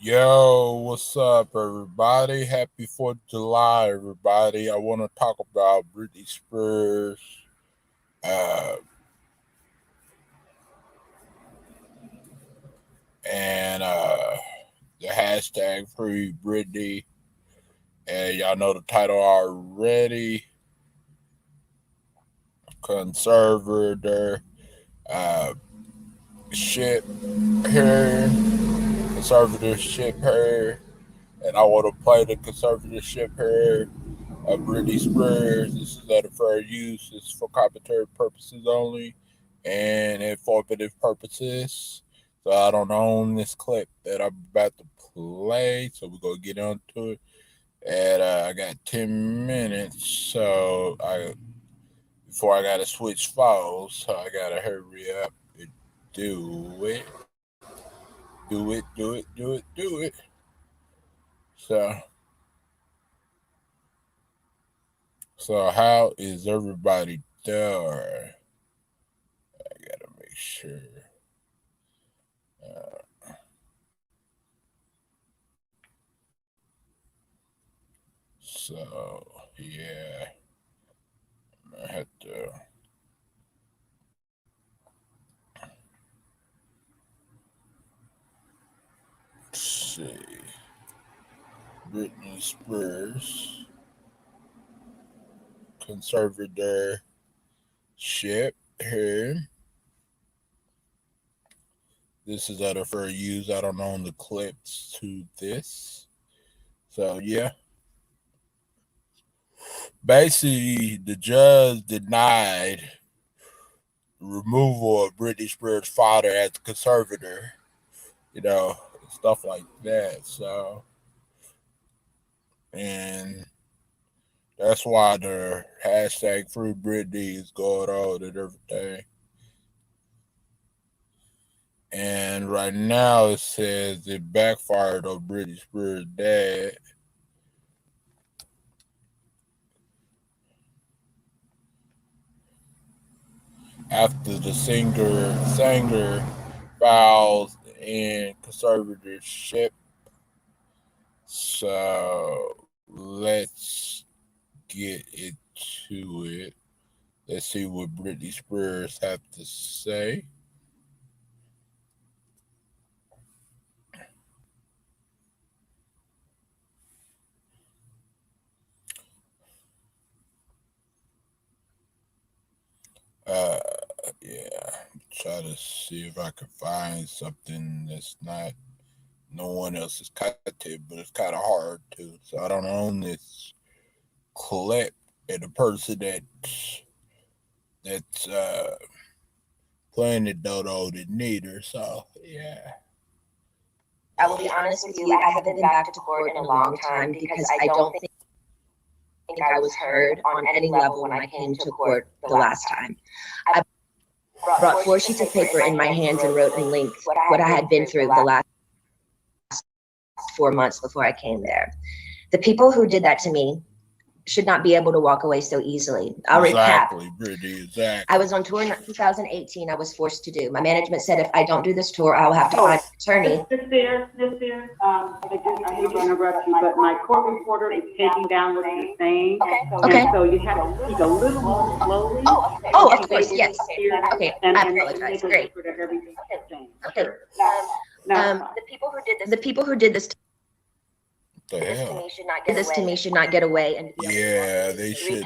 Yo, what's up, everybody? Happy 4th of July, everybody. I want to talk about Britney Spears. Uh, and the hashtag free Britney. And y'all know the title already. Conservator uh, ship her. Conservatorship her. And I want to play the conservatorship her. Britney Spears. This is at a fair use. It's for commentary purposes only and informative purposes. So I don't own this clip that I'm about to play. So we're gonna get onto it. And I got 10 minutes. So before I gotta switch phones, so I gotta hurry up and do it. Do it. So how is everybody there? I gotta make sure. So yeah, I had to see Britney Spears conservatorship here. This is out of fair use. I don't own the clips to this. So yeah. Basically, the judge denied removal of Britney Spears' father as the conservator, stuff like that. So, and that's why the hashtag free Britney is going on and everything. And right now it says it backfired on Britney Spears' dad. After the singer files in conservatorship. So let's get into it. Let's see what Britney Spears have to say. Yeah, try to see if I can find something that's not no one else's content, but it's kind of hard to. So I don't own this clip, and the person that's playing it don't own it neither. So yeah. I will be honest with you, I haven't been back to court in a long time because I don't think I was heard on any level when I came to court the last time. I brought 4 sheets of paper in my hands and wrote in length what I had been through the last 4 months before I came there. The people who did that to me should not be able to walk away so easily. I'll recap. Exactly. I was on tour in 2018. I was forced to do. My management said if I don't do this tour, I'll have to find an attorney. Miss Spears, I hate to interrupt you, but my court reporter is taking down what you're saying. Okay. And so you have to speak a little more slowly. Oh, of course, yes. Okay, I apologize. Great. Okay. The people who did this the hell? to me should not get away. And yeah, they should.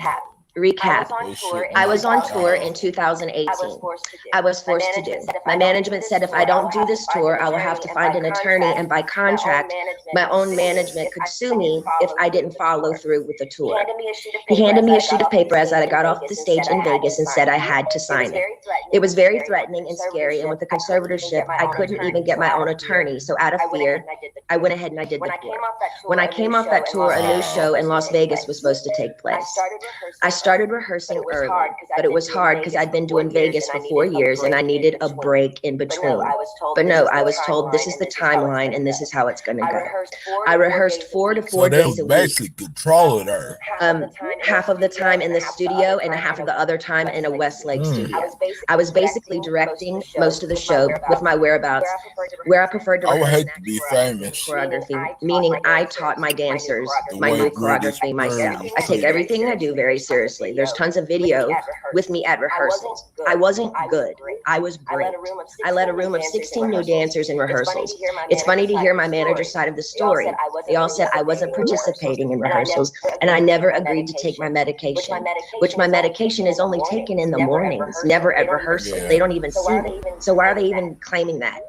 Recap. I was on tour in 2018. I was forced to do. My management said if I don't do this tour, I will have to find an attorney, and by contract, my own management could sue me if I didn't follow through with the tour. He handed me a sheet of paper as I got off the stage in Vegas and said I had to sign it. It was very threatening and scary, and with the conservatorship, I couldn't even get my own attorney, so out of fear, I went ahead and I did the tour. When I came off that tour, a new show in Las Vegas was supposed to take place. I started rehearsing early, but it was hard because I'd been doing Vegas for 4 years and I needed a break in between. But no, I was told this is the timeline and this is how it's going to go. I rehearsed 4 to 4 days a week. Basically controlling her. Half of the time in the studio and half of the other time in a Westlake studio. I was basically directing most of the show with my whereabouts, where I preferred to I would rehearse hate to be famous. choreography, meaning I taught my dancers my new choreography myself. I take everything I do very seriously. There's tons of video with me at rehearsals. I wasn't good. I was great. I led a room of 16 new dancers in rehearsals. It's funny to hear my manager's side of the story. They all said I wasn't participating in rehearsals and I never agreed to take my medication, which my medication is only taken in the mornings, never at rehearsal. They don't even see me. So why are they even claiming that?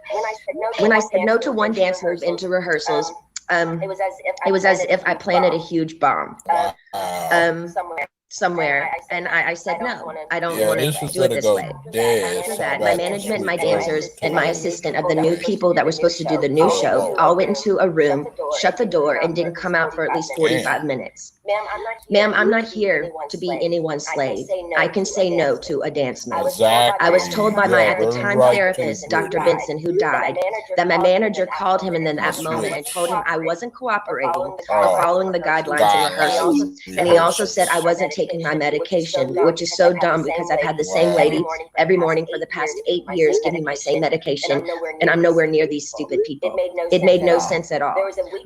When I said no to one dance move into rehearsals, it was as if I planted a huge bomb somewhere, and I said no, I don't want to do it this way. After that, my management, my dancers, and my assistant of the new people that were supposed to do the new show all went into a room, shut the door, and didn't come out for at least 45 minutes. Ma'am, I'm not here to be anyone's slave. I can say no to a dance move. I was told by my, at the time, therapist, Dr. Benson, who died, that my manager called him in that moment and told him I wasn't cooperating or following the guidelines in rehearsals. And he also said I wasn't taking my medication, which is so dumb because I've had the same lady every morning for the past 8 years give me my same medication, and I'm nowhere near these stupid people. It made no sense at all.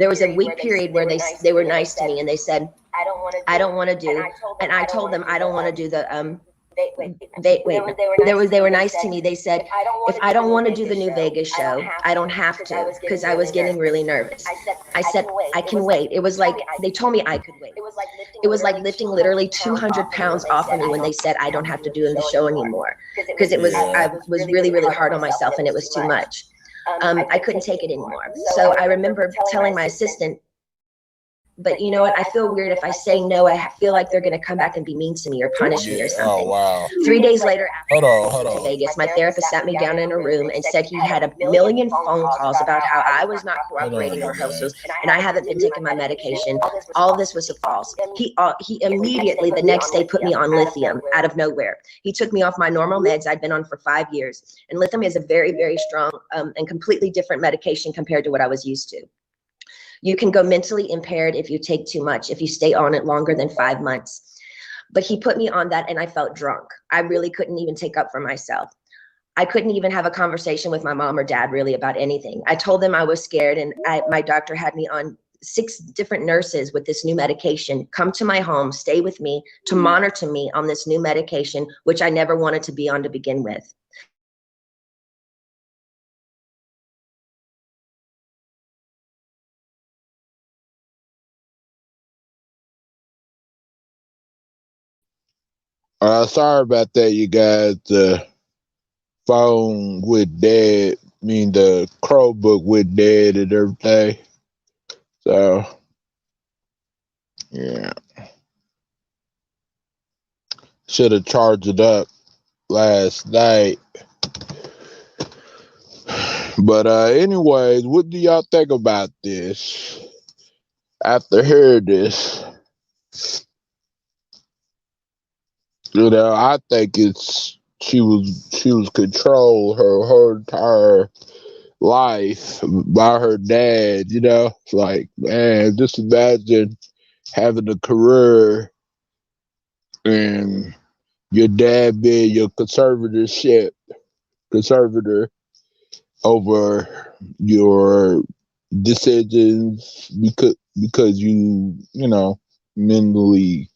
There was a week period where they were nice to me and they said, I don't want to do, and I told them I don't want to do the they were nice to me. They said, if I don't want to do the new Vegas show, I don't have to, because I was getting really nervous. I said, I can wait. It was like, they told me I could wait. It was like lifting literally 200 pounds off of me when they said I don't have to do the show anymore, because it was, I was really, really hard on myself and it was too much. I couldn't take it anymore. So I remember telling my assistant, but you know what? I feel weird if I say no. I feel like they're going to come back and be mean to me or punish me or something. Oh, wow. 3 days later, after Hold on. Vegas, my therapist sat me down in a room and said he had a million phone calls about how I was not cooperating in rehearsals and I haven't been taking my medication. All this was false. He immediately the next day put me on lithium out of nowhere. He took me off my normal meds I'd been on for 5 years. And lithium is a very, very strong and completely different medication compared to what I was used to. You can go mentally impaired if you take too much, if you stay on it longer than 5 months. But he put me on that and I felt drunk. I really couldn't even take up for myself. I couldn't even have a conversation with my mom or dad really about anything. I told them I was scared, and my doctor had me on 6 different nurses with this new medication come to my home, stay with me, to monitor me on this new medication, which I never wanted to be on to begin with. Sorry about that, you guys. The phone with dead, the Chromebook with dead and everything. So, yeah. Should have charged it up last night. But anyways, what do y'all think about this? After hearing this, you know, I think it's she was controlled her entire life by her dad. You know, it's like, man, just imagine having a career and your dad being your conservator over your decisions because you know, mentally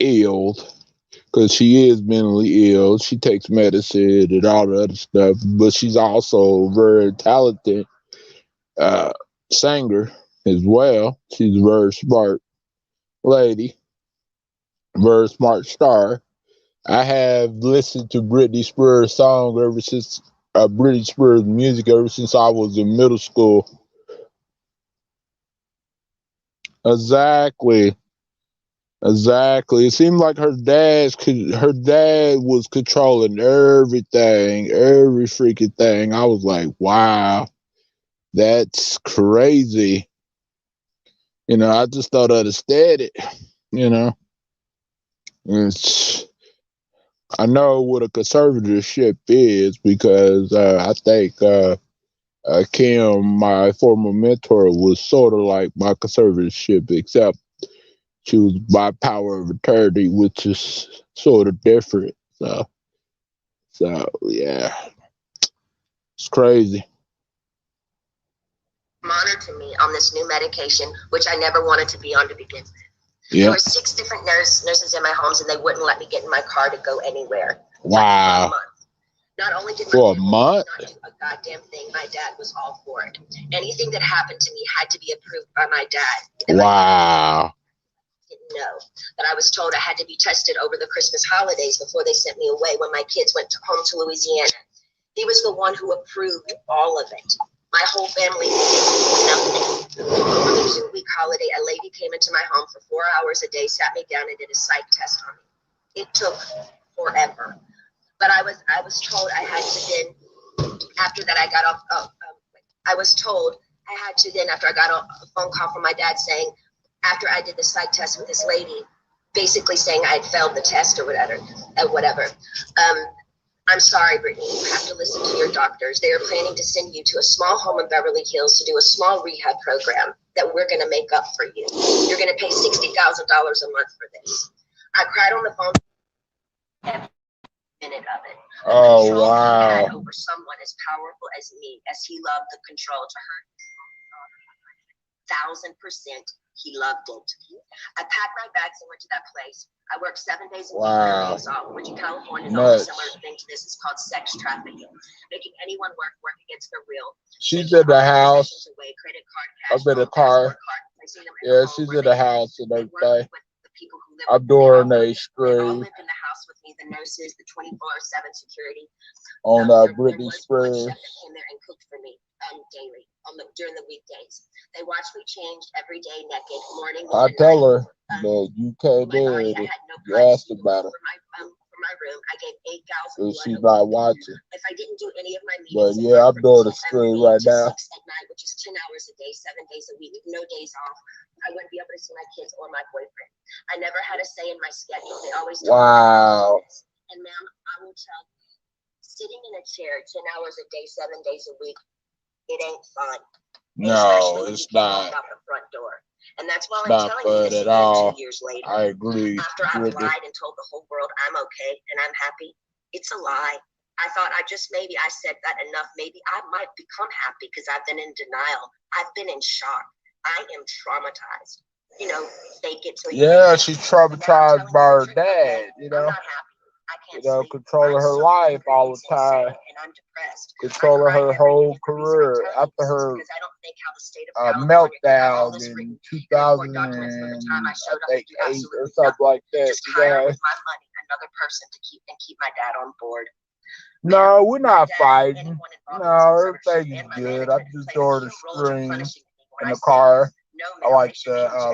ill, because she is mentally ill. She takes medicine and all the other stuff, but she's also very talented singer as well. She's a very smart lady, very smart star. I have listened to Britney Spears song ever since Britney Spears music ever since I was in middle school. Exactly. It seemed like her dad was controlling everything, every freaking thing. I was like, wow, that's crazy. You know, I just don't understand it, you know. It's, I know what a conservatorship is because I think Kim, my former mentor, was sort of like my conservatorship, except she was by power of attorney, which is sort of different. So yeah, it's crazy. Monitoring me on this new medication, which I never wanted to be on to begin with. Yeah. There were 6 different nurses in my homes, and they wouldn't let me get in my car to go anywhere. Wow. Not only did For a my month? not do a goddamn thing, my dad was all for it. Anything that happened to me had to be approved by my dad. Wow. Didn't know that I was told I had to be tested over the Christmas holidays before they sent me away when my kids went home to Louisiana. He was the one who approved all of it. My whole family did nothing. On the 2-week holiday, a lady came into my home for 4 hours a day, sat me down, and did a psych test on me. It took forever. But I was told I had to then, after that I got off, I was told I had to then, after I got a phone call from my dad saying, after I did the psych test with this lady, basically saying I had failed the test or whatever. I'm sorry, Brittany, you have to listen to your doctors. They are planning to send you to a small home in Beverly Hills to do a small rehab program that we're going to make up for you. You're going to pay $60,000 a month for this. I cried on the phone every minute of it. Oh, The wow. he had over someone as powerful as me, as he loved the control to her. 1,000%. He loved it. I packed my bags and went to that place. I worked 7 days a week, 3 days off, which in California is a similar thing to this. It's called sex trafficking, making anyone work against their will. She's in the house. I'm in the car. Yeah, she's in the house and everything. I'm doing a stream The nurses, the 24/7 security. on Britney Spears. Chef that came there and cooked for me daily during the weekdays. They watched me change every day, naked, morning. I tell her that you came in. You asked about it. For my room, I gave 8,000. She's not watching. If I didn't do any of my meetings, But yeah, I'm doing a stream right now. 6 at night, which is 10 hours a day, 7 days a week, no days off. I wouldn't be able to see my kids or my boyfriend. I never had a say in my schedule. They always told me this. And ma'am, I will tell you, sitting in a chair 10 hours a day, 7 days a week, it ain't fun. No, it's not. Out the front door. And that's why I'm telling you this at all. 2 years later. I agree. After I lied and told the whole world I'm okay and I'm happy, it's a lie. I thought I said that enough. Maybe I might become happy because I've been in denial. I've been in shock. I am traumatized. Fake it till you. Yeah, she's traumatized by her dad, I'm not happy. I can't sleep. Controlling her life all the time. And I'm depressed. Controlling her whole career after her meltdown in 2008 or something like that. Just hire with my money another person to keep my dad on board. No, we're not fighting. No, everything's good. I'm just doing a stream in the car. I like to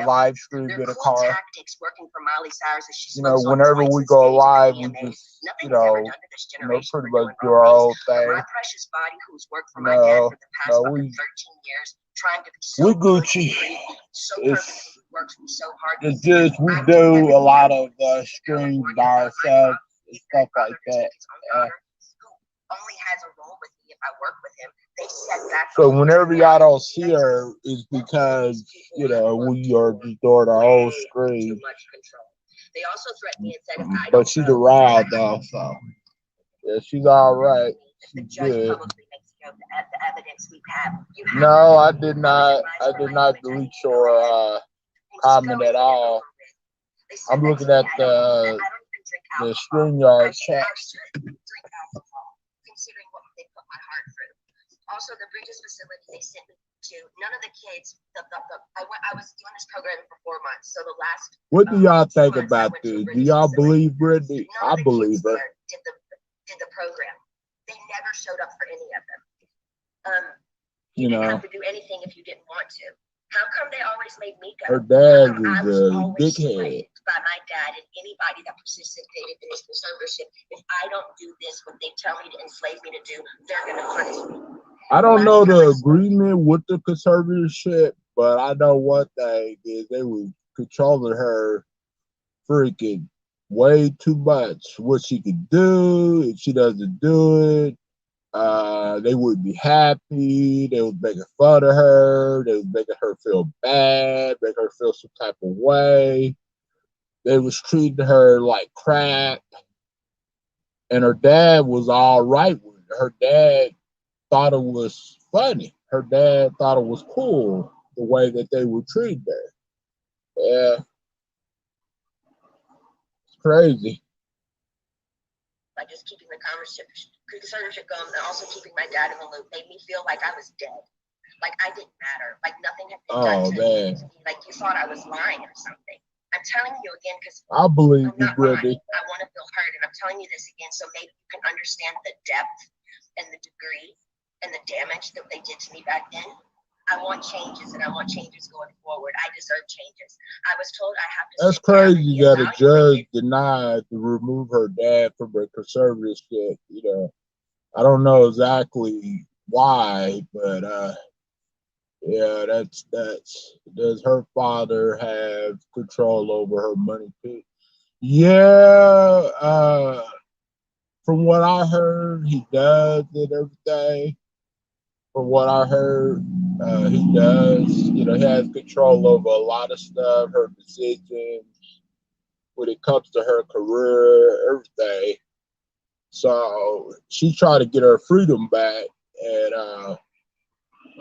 live stream in the car. Whenever we go live, we just, pretty much do our own thing. My precious body, who's worked for my dad for the past 13 years, trying to be so we Gucci. It's just we do a lot of streams by ourselves and stuff like that. Only has a role with me if I work with him. They set back. So whenever y'all don't see her, it's because we are just doing our own stream. They also threatened me and said if I but she's around though, so yeah, she's all right. She's good. The evidence we have. No, I did not. I did not delete your comment at all. I'm looking at the StreamYard chat. Considering what they put my heart through. Also, the Bridges facility they sent me to, none of the kids. I was doing this program for 4 months. So the last. What do y'all think about this? Do y'all believe Britney? I believe her. Did the program? They never showed up for any of them. You didn't know. have to do anything if you didn't want to. How come they always made me go? Her dad I was was a always dickhead. threatened by my dad and anybody that participated in this conservatorship. If I don't do this, what they tell me to enslave me to do, they're going to punish me. I don't know the agreement with the conservatorship, but I know one thing is they was controlling her freaking way too much. What she could do, if she doesn't do it, they would be happy. They was making fun of her. They was making her feel bad, make her feel some type of way. They was treating her like crap. And her dad was all right with it. Her dad thought it was funny. Her dad thought it was cool the way that they were treating her. Yeah, it's crazy. By just keeping the conservatorship going and also keeping my dad in the loop made me feel like I was dead. Like I didn't matter. Like nothing had been done to me. Like you thought I was lying or something. I'm telling you again because I believe I'm you, not Britney. lying. I want to feel heard, and I'm telling you this again so maybe you can understand the depth and the degree and the damage that they did to me back then. I want changes, and I want changes going forward. I deserve changes. I was told I have to. That's crazy. You got a judge denied to remove her dad from her conservatorship. You know, I don't know exactly why, but yeah, that's does her father have control over her money too? Yeah, from what I heard, he does and everything. From what I heard, he does. You know, he has control over a lot of stuff, her decisions, when it comes to her career, everything. So she tried to get her freedom back and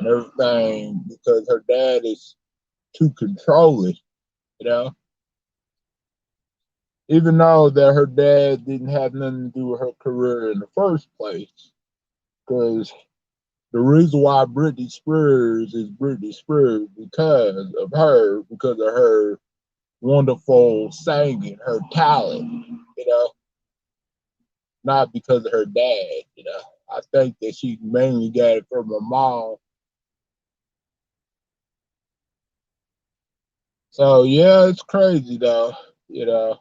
everything because her dad is too controlling, you know. Even though that her dad didn't have nothing to do with her career in the first place, because the reason why Britney Spears is Britney Spears because of her wonderful singing, her talent, you know, not because of her dad, you know. I think that she mainly got it from her mom. So yeah, it's crazy though, you know.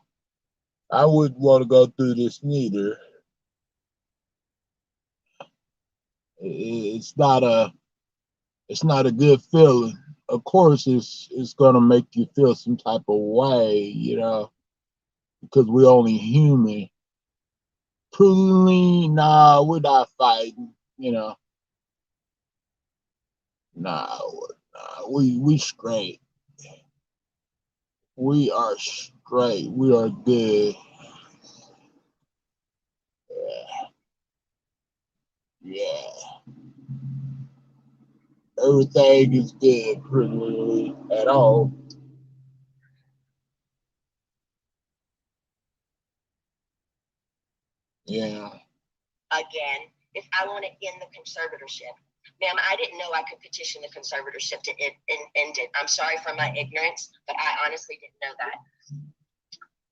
I wouldn't want to go through this neither. It's not a good feeling. Of course, it's gonna make you feel some type of way, you know, because we're only human. Truly, nah, we're not fighting, you know. Nah, we straight. We are straight. We are good. Yeah, yeah. Everything is good, pretty at all. Yeah. Again, if I want to end the conservatorship, ma'am, I didn't know I could petition the conservatorship to end it. I'm sorry for my ignorance, but I honestly didn't know that.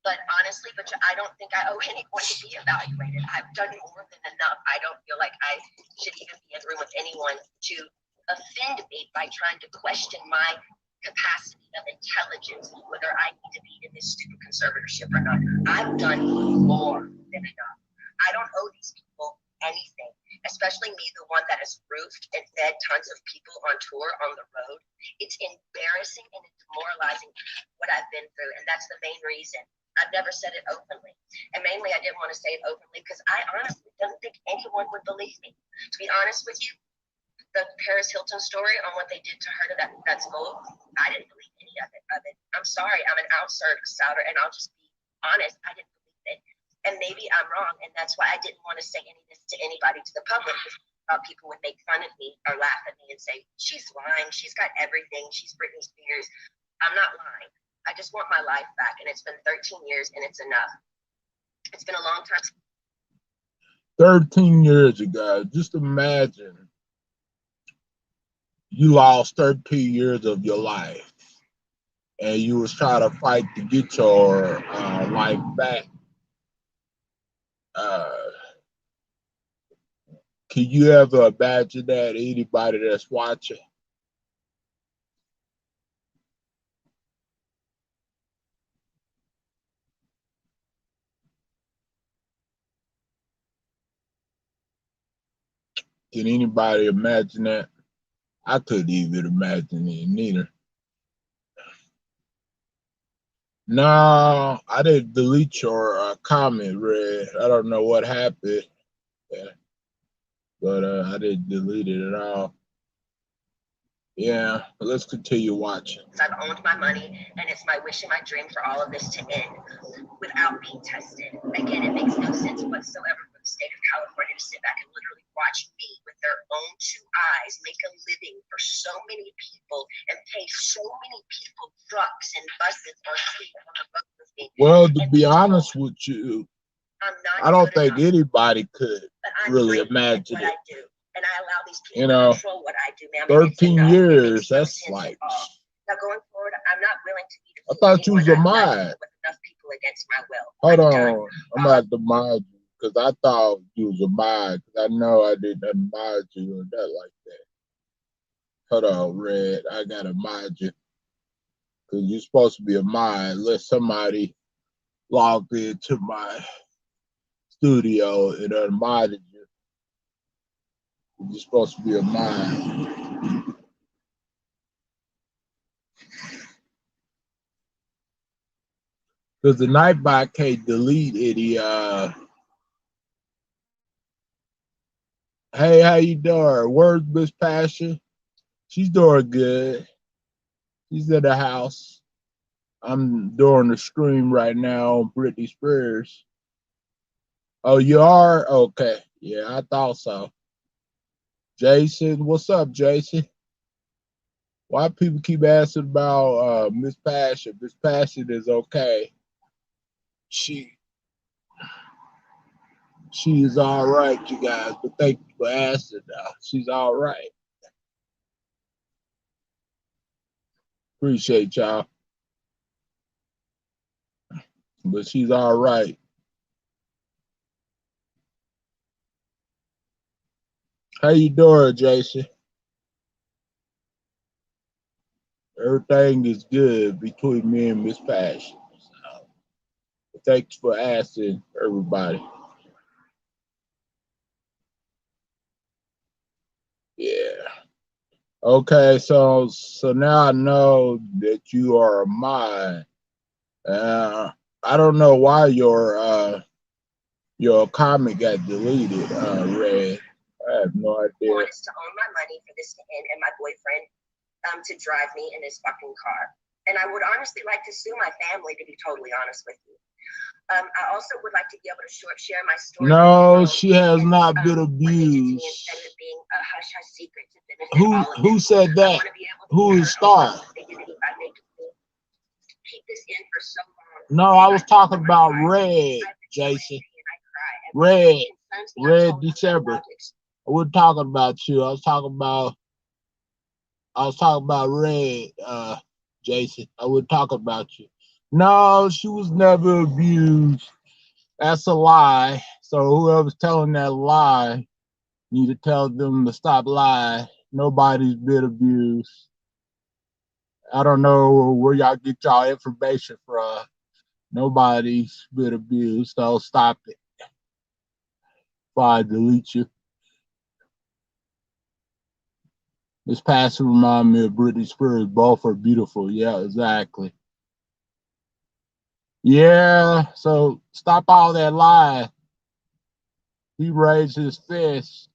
But honestly, I don't think I owe anyone to be evaluated. I've done more than enough. I don't feel like I should even be in a room with anyone to offend me by trying to question my capacity of intelligence, whether I need to be in this stupid conservatorship or not. I've done more than enough. I don't owe these people anything, especially me, the one that has roofed and fed tons of people on tour on the road. It's embarrassing and it's demoralizing what I've been through, and that's the main reason. I've never said it openly. And mainly, I didn't want to say it openly because I honestly don't think anyone would believe me. To be honest with you, the Paris Hilton story on what they did to her to that school, I didn't believe any of it. I'm sorry. I'm an outsider, and I'll just be honest. I didn't believe it. And maybe I'm wrong, and that's why I didn't want to say any of this to anybody, to the public, because people would make fun of me or laugh at me and say, she's lying. She's got everything. She's Britney Spears. I'm not lying. I just want my life back, and it's been 13 years, and it's enough. It's been a long time. 13 years ago, just imagine you lost 13 years of your life, and you was trying to fight to get your life back. Can you ever imagine that, anybody that's watching? Can anybody imagine that? I couldn't even imagine it neither. No, I didn't delete your comment, Red. I don't know what happened, but I didn't delete it at all. Yeah, but let's continue watching. I've owned my money, and it's my wish and my dream for all of this to end without being tested. Again, it makes no sense whatsoever for the state of California to sit back and literally watch me with their own two eyes make a living for so many people and pay so many people trucks and buses or sleep on the bus with me. Well, to be honest with you, I don't think anybody could really imagine it. And I allow these people to control what I do, man. 13 years, that's like. Now going forward, I'm not willing to be I thought you was a mod. with enough people against my will. Hold on, I'm not the mod you because I thought you was a mod because I know I didn't mod you or that like that. Hold on, Red, I gotta mod you because you're supposed to be a mod unless somebody logged into my studio and unmodded you. You're supposed to be a mod. Because the Nightbot can't delete any hey, how you doing? Where's Miss Passion? She's doing good. She's at the house. I'm doing the stream right now on Britney Spears. Oh, you are? Okay. Yeah, I thought so. Jason, what's up, Jason? Why people keep asking about Miss Passion? Miss Passion is okay. She is all right, you guys. But thank you for asking. She's all right. Appreciate y'all. But she's all right. How you doing, Jason? Everything is good between me and Miss Passion. So, thanks for asking, everybody. Yeah. Okay, so now I know that you are a mod. I don't know why your comment got deleted, Red. I have no idea. I want us to own my money for this to end and my boyfriend to drive me in his fucking car. And I would honestly like to sue my family, to be totally honest with you. I also would like to be able to share my story. No, she has not been abused. Instead of being a hush-hush secret to benefit who said that? Who is Star? No, I was talking about Red, Jason. Red December. I wasn't talking about you. I was talking about Red, Jason. I wasn't talking about you. No, she was never abused. That's a lie. So whoever's telling that lie, need to tell them to stop lying. Nobody's been abused. I don't know where y'all get y'all information from. Nobody's been abused, so stop it. Before I delete you. This passing remind me of Britney Spears. Both are beautiful. Yeah, exactly. Yeah, so stop all that lying. He raised his fist.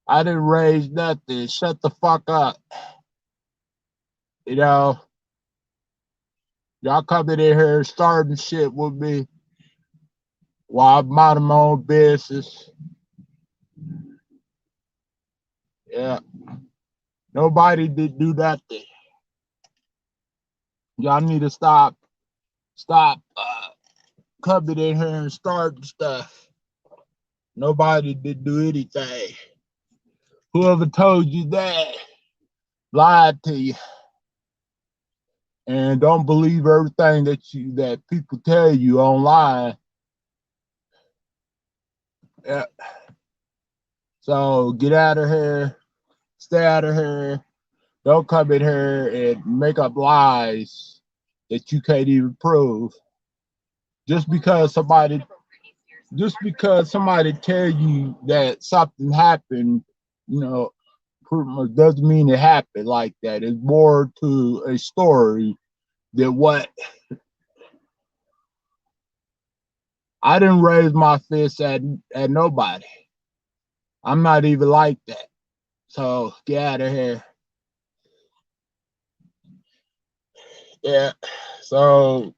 I didn't raise nothing. Shut the fuck up. You know, y'all coming in here starting shit with me while I'm minding my own business. Yeah. Nobody did do nothing. Y'all need to stop coming in here and starting stuff. Nobody did do anything. Whoever told you that lied to you. And don't believe everything that people tell you online. Yeah. So get out of here. Stay out of here. Don't come in here and make up lies that you can't even prove. Just because somebody tell you that something happened, you know, pretty much doesn't mean it happened like that. It's more to a story than what I didn't raise my fist at nobody. I'm not even like that. So get out of here. Yeah. So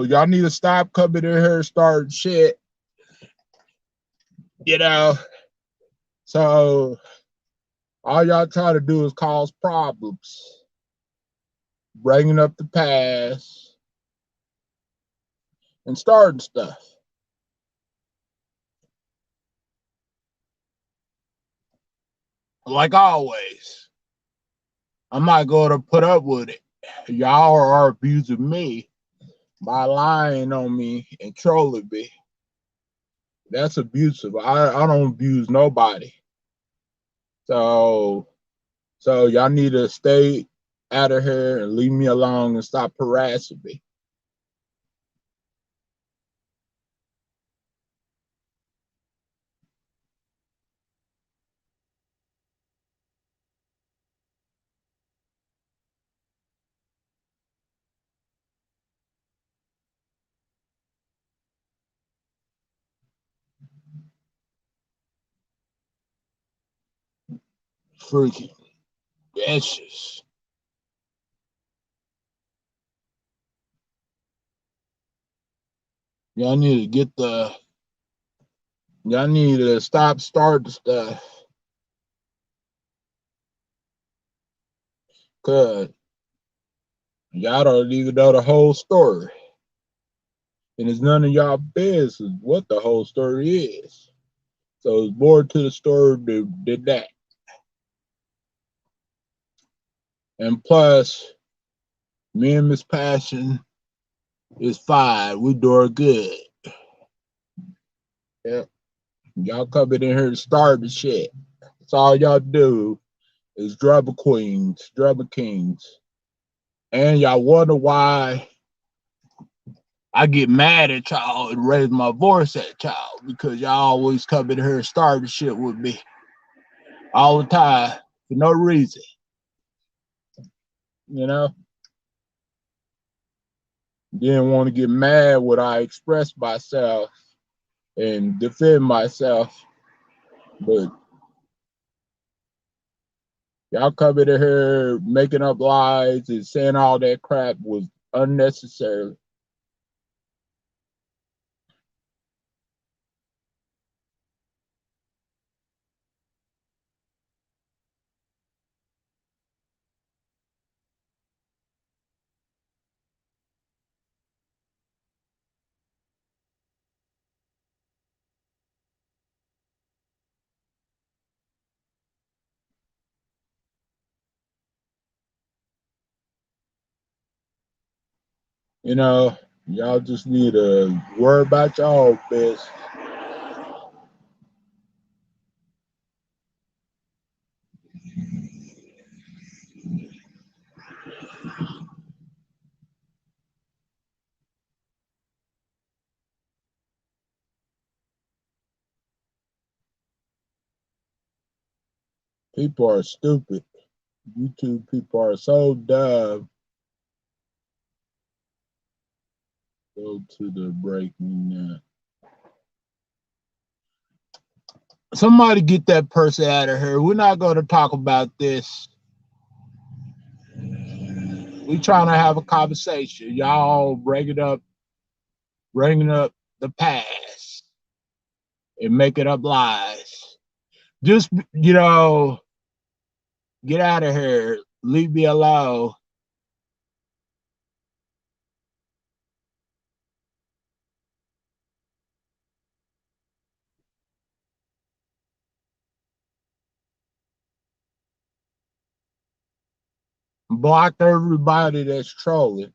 y'all need to stop coming in here starting shit. You know. So all y'all try to do is cause problems, bringing up the past and starting stuff. Like always, I'm not going to put up with it. Y'all are abusing me by lying on me and trolling me. That's abusive. I don't abuse nobody. So y'all need to stay out of here and leave me alone and stop harassing me. Freaking bitches. Y'all need to stop starting stuff. Cause y'all don't even know the whole story. And it's none of y'all business what the whole story is. So it's more to the story than that. And plus, me and Miss Passion is fine. We doing good. Yeah. Y'all coming in here to start the shit. That's all y'all do is drama queens, drama kings. And y'all wonder why I get mad at y'all and raise my voice at y'all because y'all always come in here and start the shit with me all the time for no reason. You know? Didn't want to get mad when I express myself and defend myself. But y'all coming in here making up lies and saying all that crap was unnecessary. You know, y'all just need to worry about y'all best. People are stupid. YouTube people are so dumb. Go to the breaking now. Somebody get that person out of here. We're not going to talk about this. We trying to have a conversation. Y'all bringing up the past and making up lies. Just get out of here. Leave me alone. Block everybody that's trolling.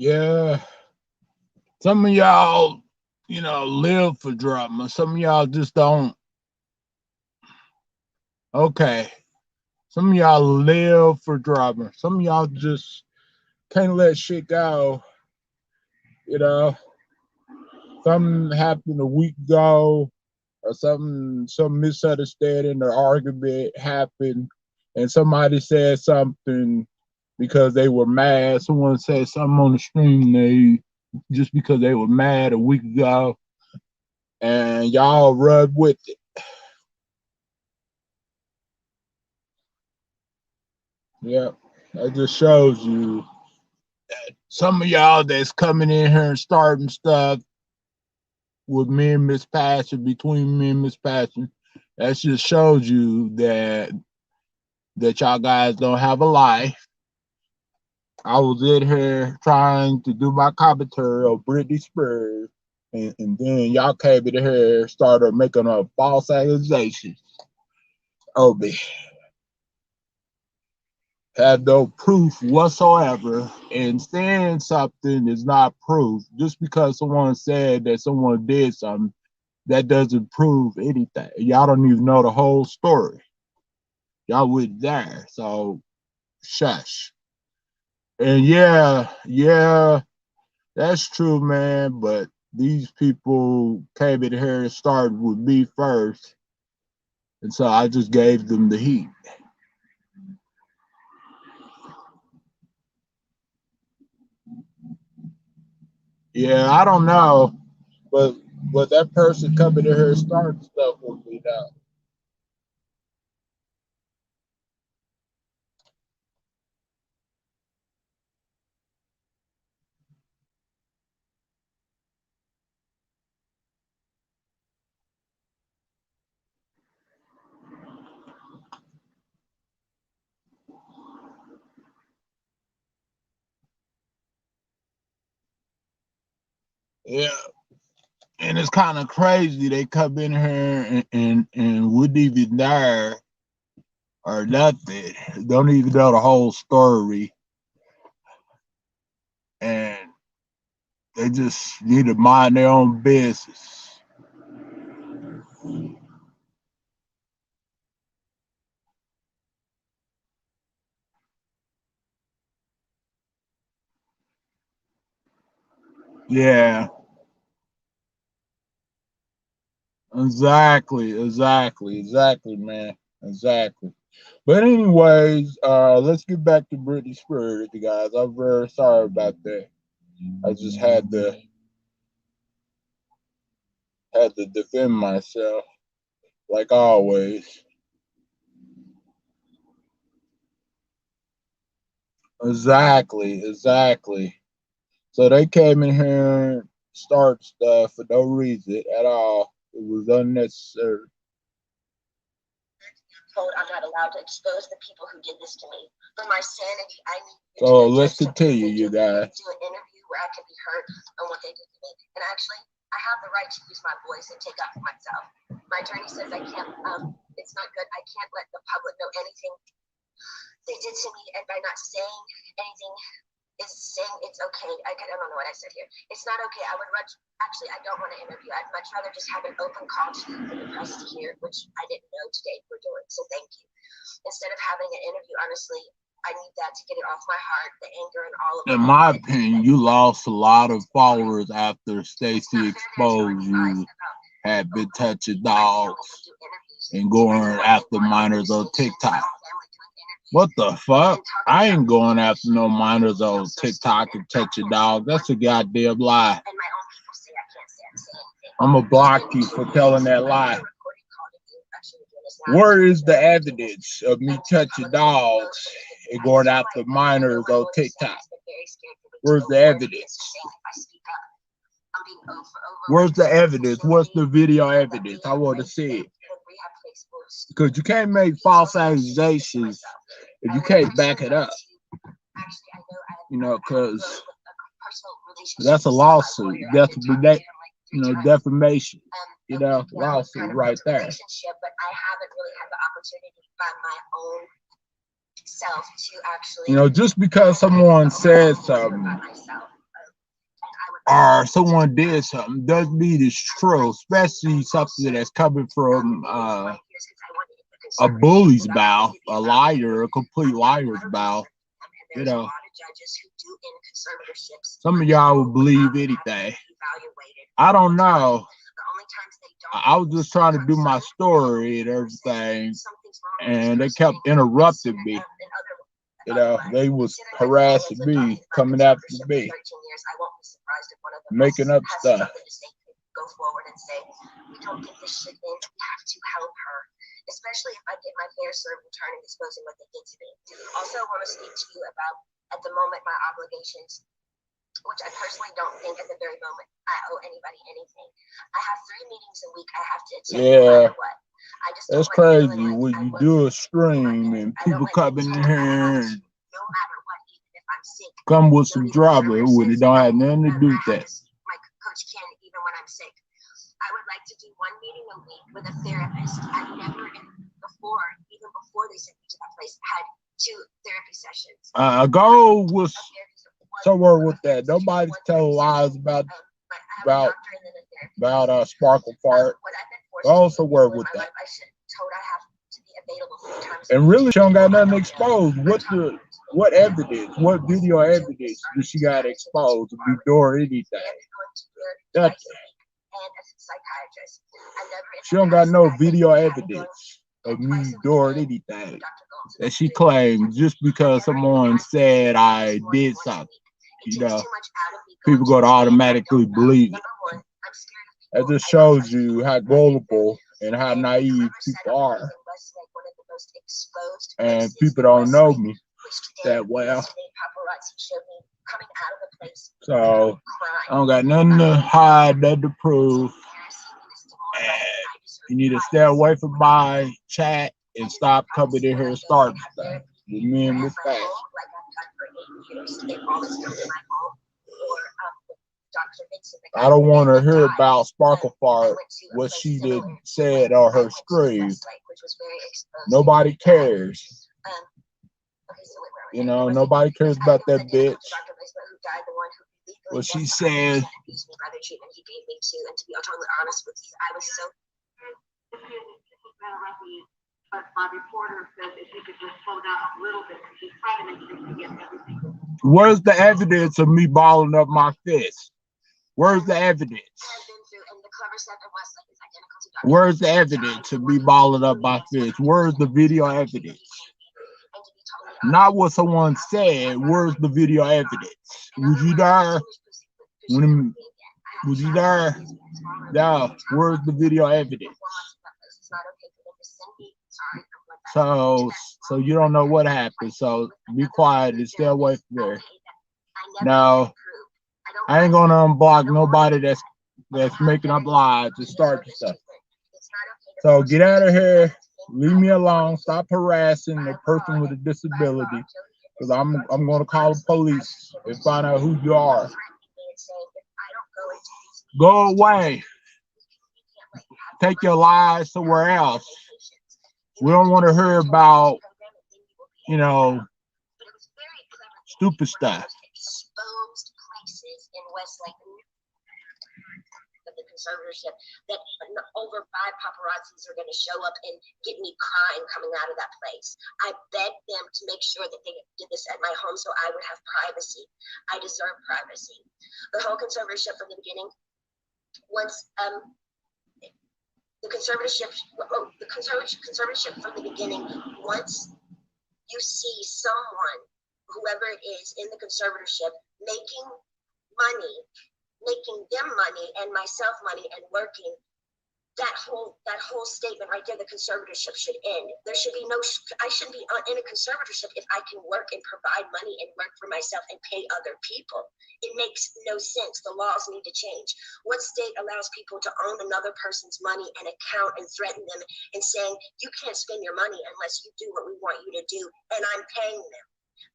Yeah. Some of y'all, you know, live for drama. Some of y'all just don't. Okay. Some of y'all live for drama. Some of y'all just can't let shit go. You know, something happened a week ago, or some misunderstanding or argument happened, and somebody said something because they were mad. Someone said something on the stream just because they were mad a week ago, and y'all run with it. Yeah, that just shows you that some of y'all that's coming in here and starting stuff with me and Miss Passion, between me and Miss Passion, that just shows you that y'all guys don't have a life. I was in here trying to do my commentary on Britney Spears, and then y'all came in here and started making up false accusations of me. Had no proof whatsoever, and saying something is not proof. Just because someone said that someone did something, that doesn't prove anything. Y'all don't even know the whole story. Y'all wouldn't there, so shush. And yeah, that's true, man. But these people came in here and started with me first, and so I just gave them the heat. Yeah, I don't know, but that person coming in here starting stuff with me now. Yeah, and it's kind of crazy. They come in here and wouldn't even there or nothing. Don't even know the whole story, and they just need to mind their own business. Yeah, exactly, man, exactly. But anyways, let's get back to Britney Spears, you guys. I'm very sorry about that. I just had to defend myself, like always. Exactly. So they came in here and start stuff for no reason at all. It was unnecessary. Told I'm not allowed to expose the people who did this to me. For my sanity, I need you So to let's continue, you guys. do an interview where I can be heard on what they did to me. And actually, I have the right to use my voice and take up for myself. My attorney says I can't. It's not good. I can't let the public know anything they did to me, and by not saying anything is saying it's okay. I don't know what I said here. It's not okay. I would actually, I don't want to interview. I'd much rather just have an open call to you for the press to hear, which I didn't know today we're doing. So thank you. Instead of having an interview, honestly, I need that to get it off my heart, the anger and all of that. In my opinion, you lost a lot of followers after Stacey exposed you had been touching dogs and going after minors on TikTok. What the fuck? I ain't going after no minors on TikTok and touching dogs. That's a goddamn lie. I'm gonna block you for telling that lie. Where is the evidence of me touching dogs and going after minors on TikTok? Where's the evidence? Where's the evidence? What's the video evidence? I want to see it. Because you can't make false accusations if you can't back it up. You know, because that's a lawsuit. That's defamation. You know, lawsuit right there. But I haven't really had the opportunity by my own self to actually. You know, just because someone says something or someone did something doesn't mean it's true, especially something that's coming from a bully's mouth, a liar, a complete liar's mouth. You know, some of y'all will believe anything. I don't know. I was just trying to do my story and everything, and they kept interrupting me. You know, they was harassing me, coming after me, making up stuff. Go forward and say, we don't think this should end. We have to help her, especially if I get my fair served return and exposing what they did to me. Also, I want to speak to you about, at the moment, my obligations, which I personally don't think at the very moment I owe anybody anything. I have 3 meetings a week I have to attend no matter what. I just That's crazy when you do a stream and people come in here and no matter what, even if I'm sick, come with some drama when it don't have nothing to do with that. My coach can, even when I'm sick. I would like to do 1 meeting a week with a therapist. I've never, before, even before they sent me to that place, had 2 therapy sessions. Go with somewhere with that. Nobody's telling lies about Sparkle Fart. Go somewhere with that. And really, she don't got nothing exposed. What evidence? What video evidence does she got exposed to be doing anything? Nothing. She don't got no video evidence of me doing anything that she claims just because someone said I did something. You know, people go to automatically believe it. That just shows you how gullible and how naive people are. And people don't know me that well. So I don't got nothing to hide, nothing to prove. And you need to stay away from my chat and stop coming in here and starting stuff. With me and Miss Fast. I don't want to hear about Sparkle Fart, what she did said on her stream. Nobody cares. You know, nobody cares about that bitch. What she said. But my reporter says if you could just slow down a little bit, she's trying to make sure she gets everything. Where's the evidence of me balling up my fist? Where's the evidence? Where's the evidence of me balling up my fist? Where's the video evidence? Not what someone said. Where's the video evidence? Was you there? Was you there? No. Where's the video evidence? So you don't know what happened. So be quiet and stay away from there. No, I ain't gonna unblock nobody that's making up lies to start the stuff. So get out of here. Leave me alone. Stop harassing the person with a disability. Because I'm gonna call the police and find out who you are. Go away. Take your lies somewhere else. We don't want to hear about, you know, stupid stuff. Exposed places in Westlake of the conservatorship that over 5 paparazzis are going to show up and get me crying coming out of that place. I begged them to make sure that they did this at my home so I would have privacy. I deserve privacy. The whole conservatorship from the beginning, once the conservatorship from the beginning, once you see someone, whoever it is in the conservatorship, making them money and myself money and working, that whole statement right there, the conservatorship should end. There should be I shouldn't be in a conservatorship if I can work and provide money and work for myself and pay other people. It makes no sense. The laws need to change. What state allows people to own another person's money and account and threaten them and saying, you can't spend your money unless you do what we want you to do, and I'm paying them?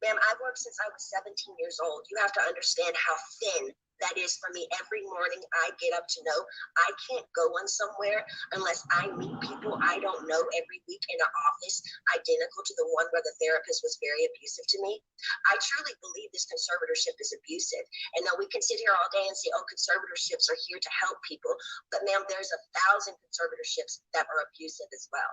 Ma'am, I've worked since I was 17 years old. You have to understand how thin That is, for me, every morning I get up to know I can't go on somewhere unless I meet people I don't know every week in an office identical to the one where the therapist was very abusive to me. I truly believe this conservatorship is abusive. And though we can sit here all day and say, oh, conservatorships are here to help people, but ma'am, there's 1,000 conservatorships that are abusive as well.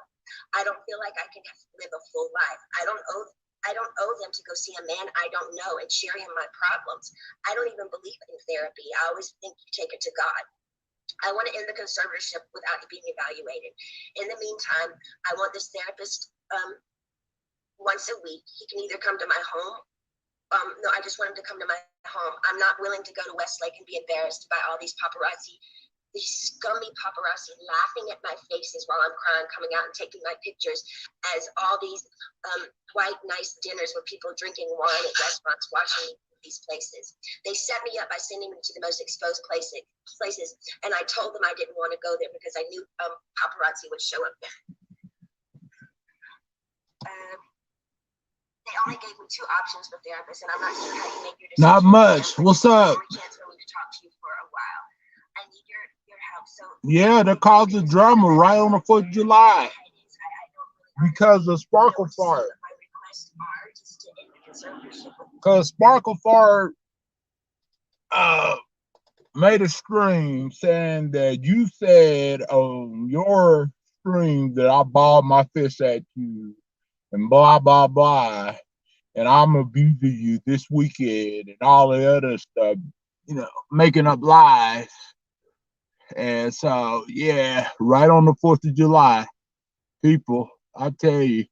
I don't feel like I can live a full life. I don't owe them to go see a man I don't know and share him my problems. I don't even believe in therapy. I always think you take it to God. I want to end the conservatorship without it being evaluated. In the meantime, I want this therapist once a week. He can either come to my home. No, I just want him to come to my home. I'm not willing to go to Westlake and be embarrassed by all these paparazzi, these scummy paparazzi laughing at my faces while I'm crying, coming out and taking my pictures as all these white, nice dinners with people drinking wine at restaurants, watching these places. They set me up by sending me to the most exposed places, and I told them I didn't want to go there because I knew paparazzi would show up there. They only gave me 2 options for therapists, and I'm not sure how you make your decision. Not much. What's up? Chance for me to talk to you for a while. I need your help. So yeah, they caused the drama right on the 4th of July because of Sparkle Fart. Because Sparkle Fart made a stream saying that you said on your stream that I balled my fist at you and blah, blah, blah. And I'm abusing you this weekend and all the other stuff, you know, making up lies. And so, yeah, right on the 4th of July, people, I tell you,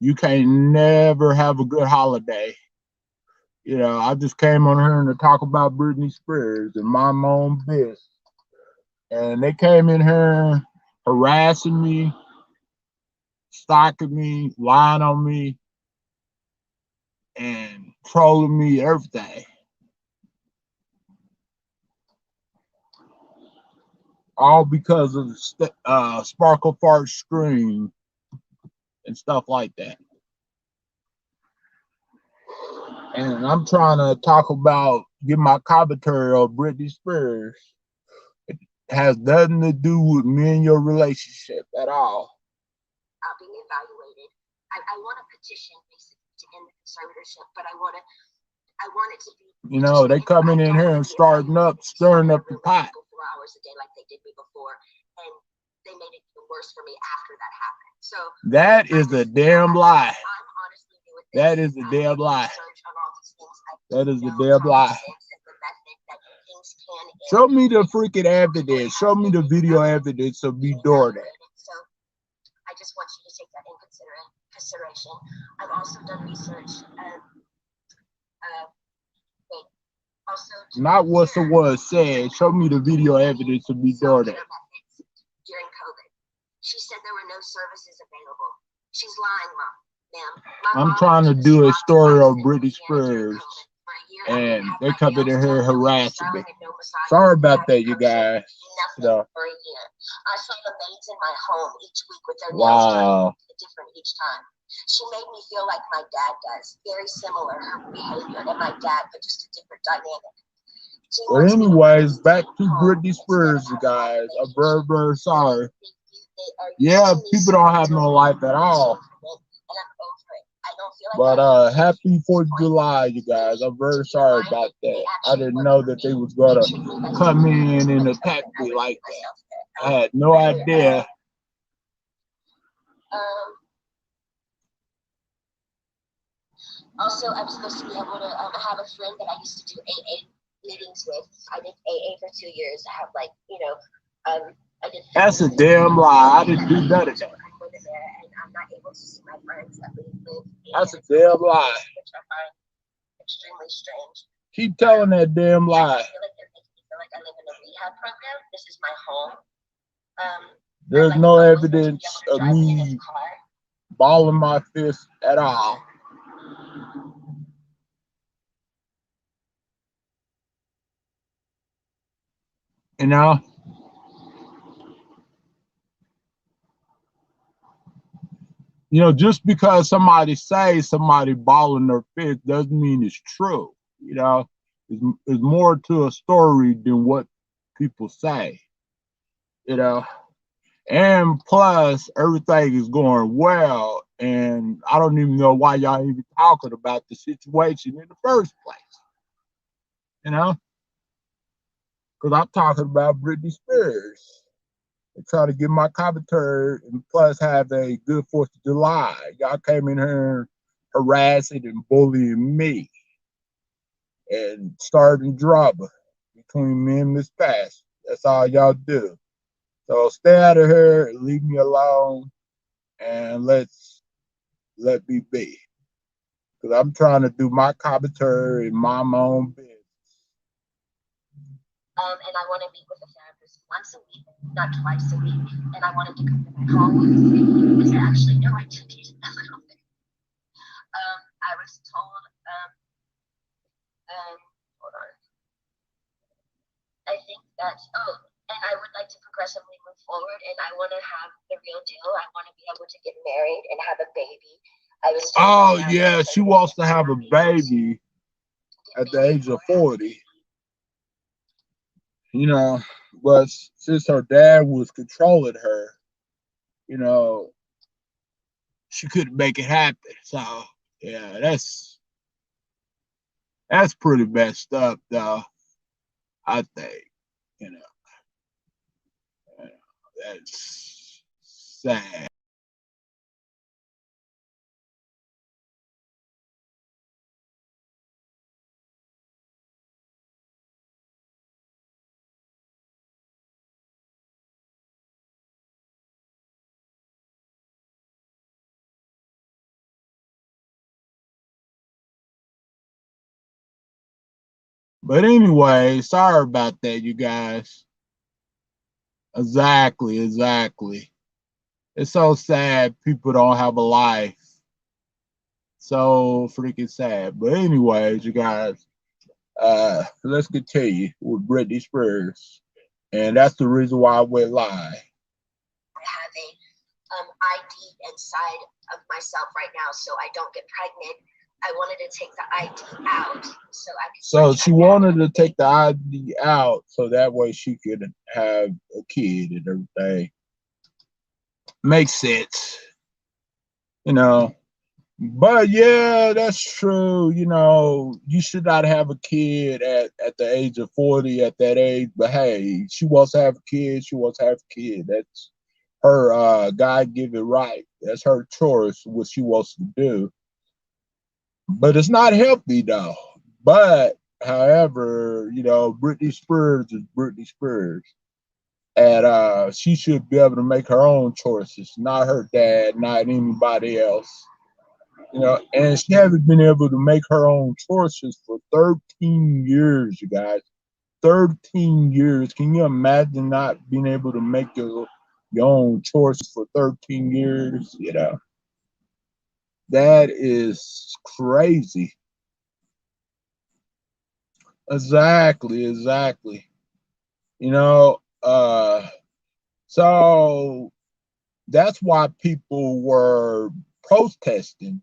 you can't never have a good holiday. You know, I just came on here to talk about Britney Spears and my own business. And they came in here harassing me, stalking me, lying on me, and trolling me, everything. All because of the Sparkle Fart stream and stuff like that. And I'm trying to talk about, get my commentary on Britney Spears. It has nothing to do with me and your relationship at all. Being evaluated. I want a petition basically to end the conservatorship, but I want it to be. You know, they coming in here and stirring up the pot. 4 hours a day like they did me before, and they made it even worse for me after that happened. So that is a damn lie. That is a damn lie. That is a damn lie. Show me the freaking evidence. Show me the video evidence of me doing that. So I just want you to take that in consideration. I've also done research. Not what someone said. Show me the video evidence of me doing that. During COVID, she said there were no services available. She's lying, ma'am. I'm trying to do a story on Britney Spears, and they come in here harassing me. Sorry about that, you guys. Nothing for a year. I saw the maids in my home each week with their nails done different each time. She made me feel like my dad does, very similar, her behavior and my dad, but just a different dynamic. But anyways, back to Britney Spears, you guys. I'm very, very sorry. Yeah, people don't have no life at all. But happy 4th of July, you guys. I'm very sorry about that. I didn't know that they was gonna come in and attack me like that. I had no idea. Also, I'm supposed to be able to have a friend that I used to do AA meetings with. I did AA for 2 years. I have I did. That's a damn lie. I didn't do none of that. And I'm not able to see my friends that live. That's a damn lie. Which I find extremely strange. Keep telling that damn lie. I feel like they're making me feel like I live in a rehab program. This is my home. There's no evidence of me balling my fist at all. You know? You know, just because somebody says somebody balling their fist doesn't mean it's true. You know, is more to a story than what people say, you know. And plus, everything is going well, and I don't even know why y'all even talking about the situation in the first place, you know, because I'm talking about Britney Spears and trying to get my commentary and plus have a good 4th of July. Y'all came in here harassing and bullying me and starting drama between me and Miss Pass. That's all y'all do. So stay out of here and leave me alone and let me be. Because I'm trying to do my commentary and my own business. And I want to meet with a therapist once a week, not twice a week. And I wanted to come to my home. Is actually no, I took it a little bit. I was told, hold on. I think that, and I would like to progressively move forward, and I want to have the real deal. I want to be able to get married and have a baby. I was told oh yeah, she wants to have a baby at the age of 40. You know, but since her dad was controlling her, you know, she couldn't make it happen. So yeah, that's pretty messed up, though. I think, you know, that's sad. But anyway, sorry about that, you guys. Exactly. It's so sad people don't have a life. So freaking sad. But anyways, you guys, let's continue with Britney Spears. And that's the reason why I went live. I have a ID inside of myself right now, so I don't get pregnant. I wanted to take the ID out so I could. So she wanted to take the ID out so that way she could have a kid and everything. Makes sense, you know. But yeah, that's true. You know, you should not have a kid at the age of 40 at that age. But hey, she wants to have a kid. She wants to have a kid. That's her God-given right. That's her choice, what she wants to do. But it's not healthy though. But however, you know, Britney Spears is Britney Spears. And she should be able to make her own choices, not her dad, not anybody else. You know, and she hasn't been able to make her own choices for 13 years, you guys. 13 years. Can you imagine not being able to make your own choices for 13 years? You know, that is crazy. Exactly. You know, so that's why people were protesting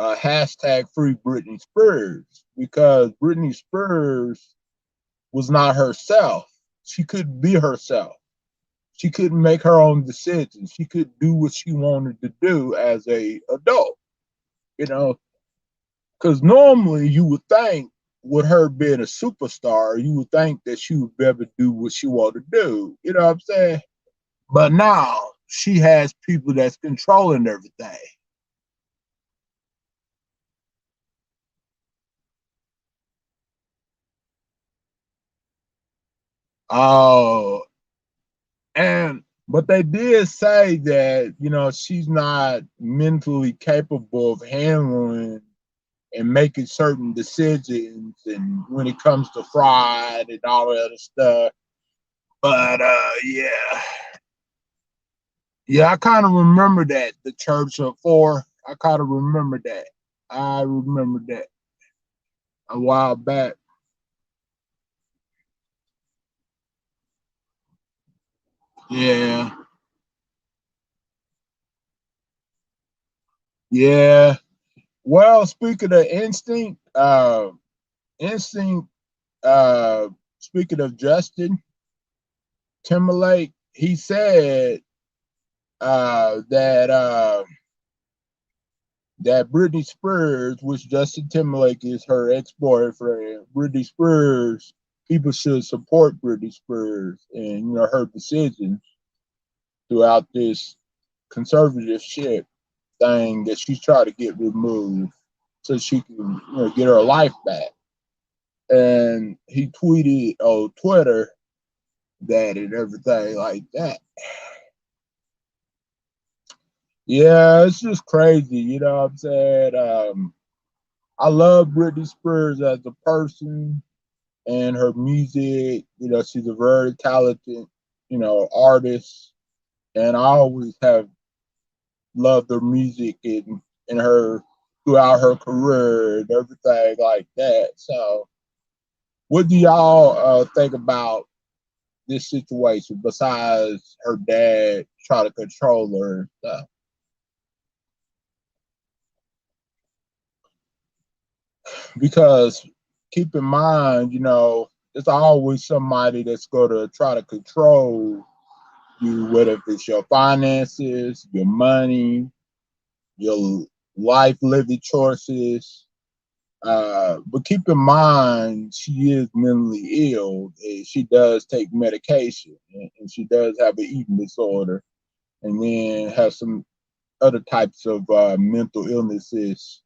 hashtag free Britney Spears, because Britney Spears was not herself. She couldn't be herself. She couldn't make her own decisions. She could do what she wanted to do as a adult, you know, because normally you would think with her being a superstar, you would think that she would be able to do what she wanted to do. You know what I'm saying? But now she has people that's controlling everything. Oh, but they did say that, you know, she's not mentally capable of handling and making certain decisions, and when it comes to fraud and all that other stuff. But yeah, I kind of remember that, the Church of Four. I kind of remember that. I remember that a while back. Yeah. Yeah. Well, speaking of instinct, Instinct, speaking of Justin Timberlake, he said that Britney Spears, which Justin Timberlake is her ex-boyfriend, Britney Spears, people should support Britney Spears and her decisions throughout this conservatorship thing that she's trying to get removed so she can get her life back. And he tweeted on Twitter that and everything like that. Yeah, it's just crazy, you know what I'm saying? I love Britney Spears as a person and her music. She's a very talented, artist. And I always have loved her music and her throughout her career and everything like that. So what do y'all think about this situation besides her dad trying to control her and stuff? Because keep in mind, there's always somebody that's going to try to control you, whether it's your finances, your money, your life living choices. But keep in mind, she is mentally ill. And she does take medication, and she does have an eating disorder, and then have some other types of mental illnesses.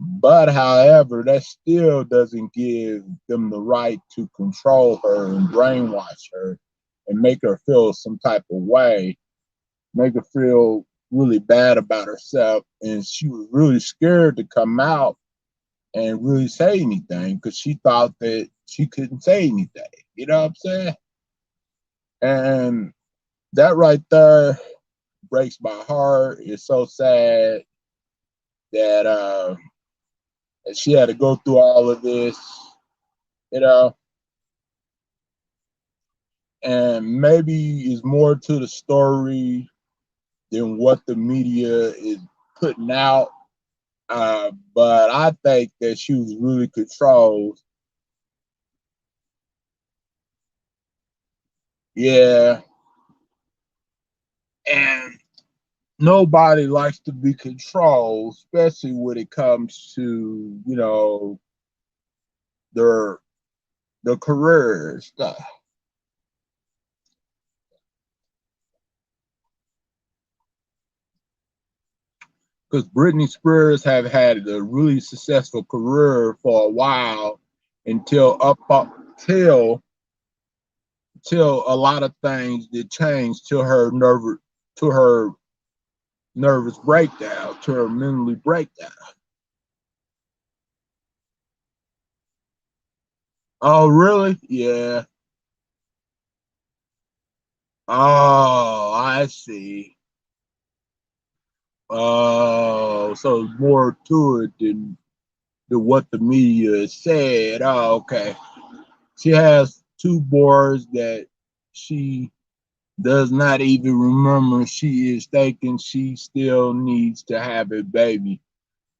But however, that still doesn't give them the right to control her and brainwash her and make her feel some type of way, make her feel really bad about herself. And she was really scared to come out and really say anything because she thought that she couldn't say anything. You know what I'm saying? And that right there breaks my heart. It's so sad that she had to go through all of this, and maybe is more to the story than what the media is putting out. But I think that she was really controlled. Yeah. And nobody likes to be controlled, especially when it comes to, their career and stuff. Because Britney Spears have had a really successful career for a while until till a lot of things did change to her nervous breakdown, to her mentally breakdown. Oh, really? Yeah. Oh, I see. Oh, so more to it than what the media said. Oh, okay. She has two boys that she does not even remember. She is thinking she still needs to have a baby.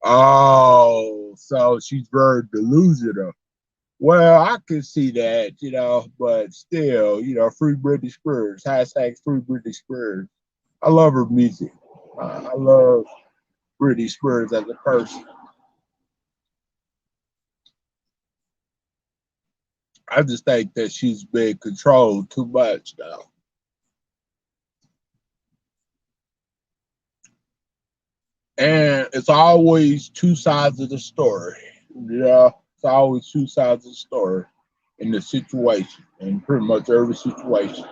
Oh, so she's very delusional. Well, I can see that, but still, free Britney Spears. Hashtag free Britney Spears. I love her music. I love Britney Spears as a person. I just think that she's been controlled too much now. And it's always two sides of the story. Yeah, it's always two sides of the story in the situation, in pretty much every situation.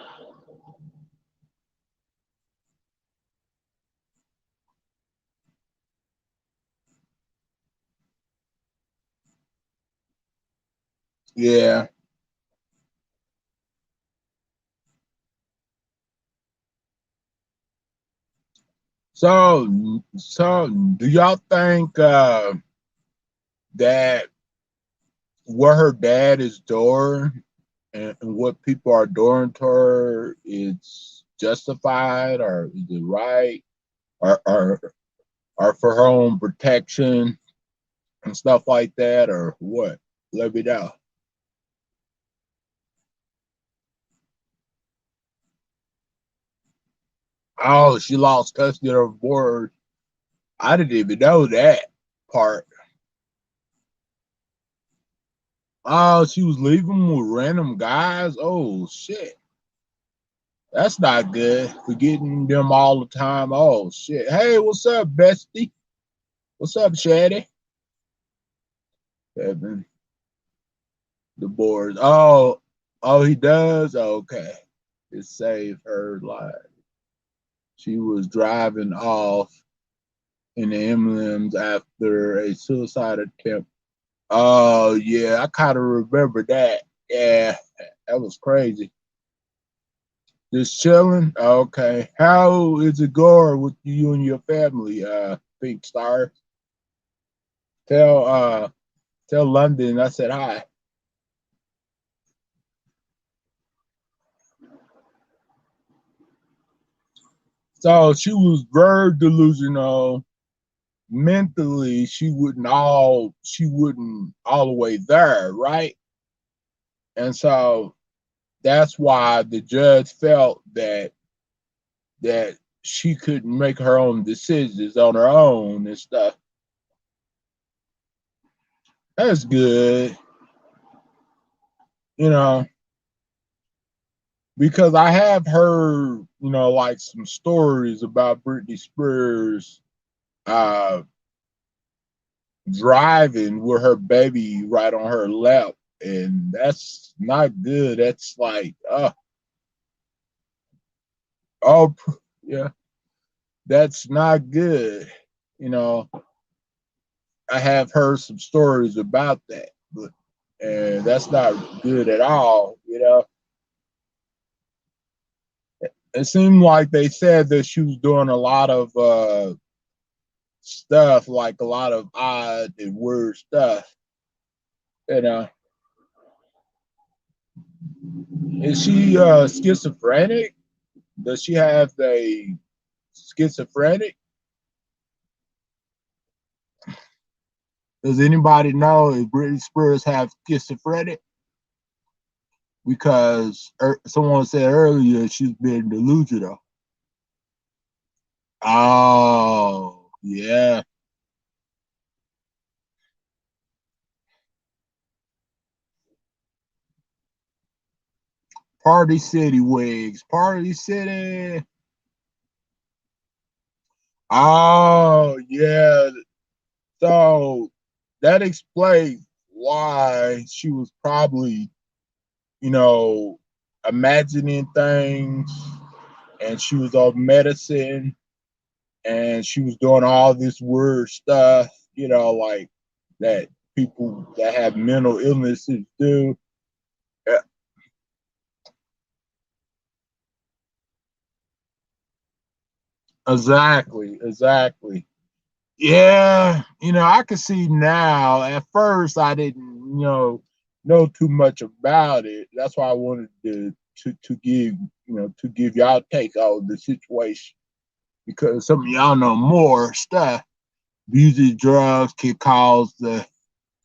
Yeah. So do y'all think that what her dad is doing and what people are doing to her is justified, or is it right, or for her own protection and stuff like that, or what? let me know. Oh, she lost custody of her board. I didn't even know that part. Oh, she was leaving with random guys. Oh shit. That's not good. Forgetting them all the time. Oh shit. Hey, what's up, bestie? What's up, Shaddy? Kevin. The boards. Oh, he does? Okay. It saved her life. She was driving off in the emblems after a suicide attempt. Oh yeah, I kind of remember that. Yeah, that was crazy. Just chilling. Okay. How is it going with you and your family, Pink Star? Tell London I said hi. So she was very delusional. Mentally, she wouldn't all the way there, right? And so that's why the judge felt that she couldn't make her own decisions on her own and stuff. That's good, you know, because I have heard, like some stories about Britney Spears driving with her baby right on her lap, and that's not good. That's like, oh, yeah, that's not good. You know, I have heard some stories about that, but and that's not good at all. It seemed like they said that she was doing a lot of stuff, like a lot of odd and weird stuff. You know, is she schizophrenic? Does she have a schizophrenic? Does anybody know if Britney Spears have schizophrenic? Because someone said earlier she's been delusional. Oh, yeah. Party City wigs. Party City. Oh, yeah. So that explains why she was probably, imagining things, and she was on medicine, and she was doing all this weird stuff, like that people that have mental illnesses do. Yeah, exactly. Yeah, I can see now. At first, I didn't, know too much about it. That's why I wanted to give, to give y'all take on the situation, because some of y'all know more stuff. Using drugs can cause the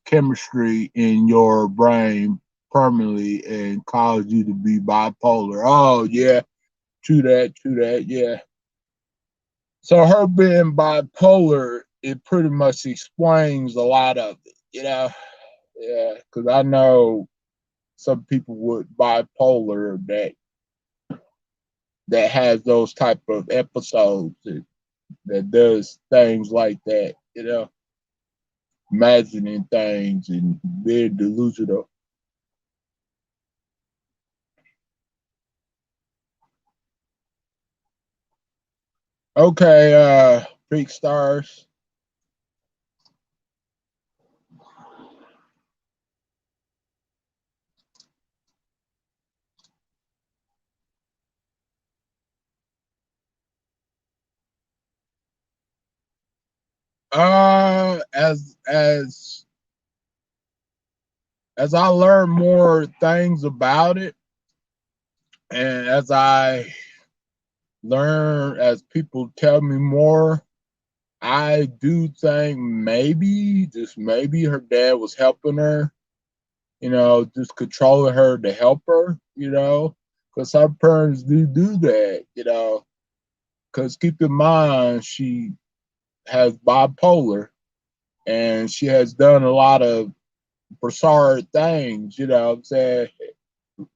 chemistry in your brain permanently and cause you to be bipolar. Oh yeah, true that, yeah. So her being bipolar, it pretty much explains a lot of it. Yeah, because I know some people with bipolar that has those type of episodes that does things like that. Imagining things and being delusional. Okay, Big Stars. As I learn more things about it, and as I learn, as people tell me more, I do think maybe, just maybe, her dad was helping her just controlling her to help her, because some parents do that, because keep in mind, she has bipolar and she has done a lot of bizarre things, you know what I'm saying?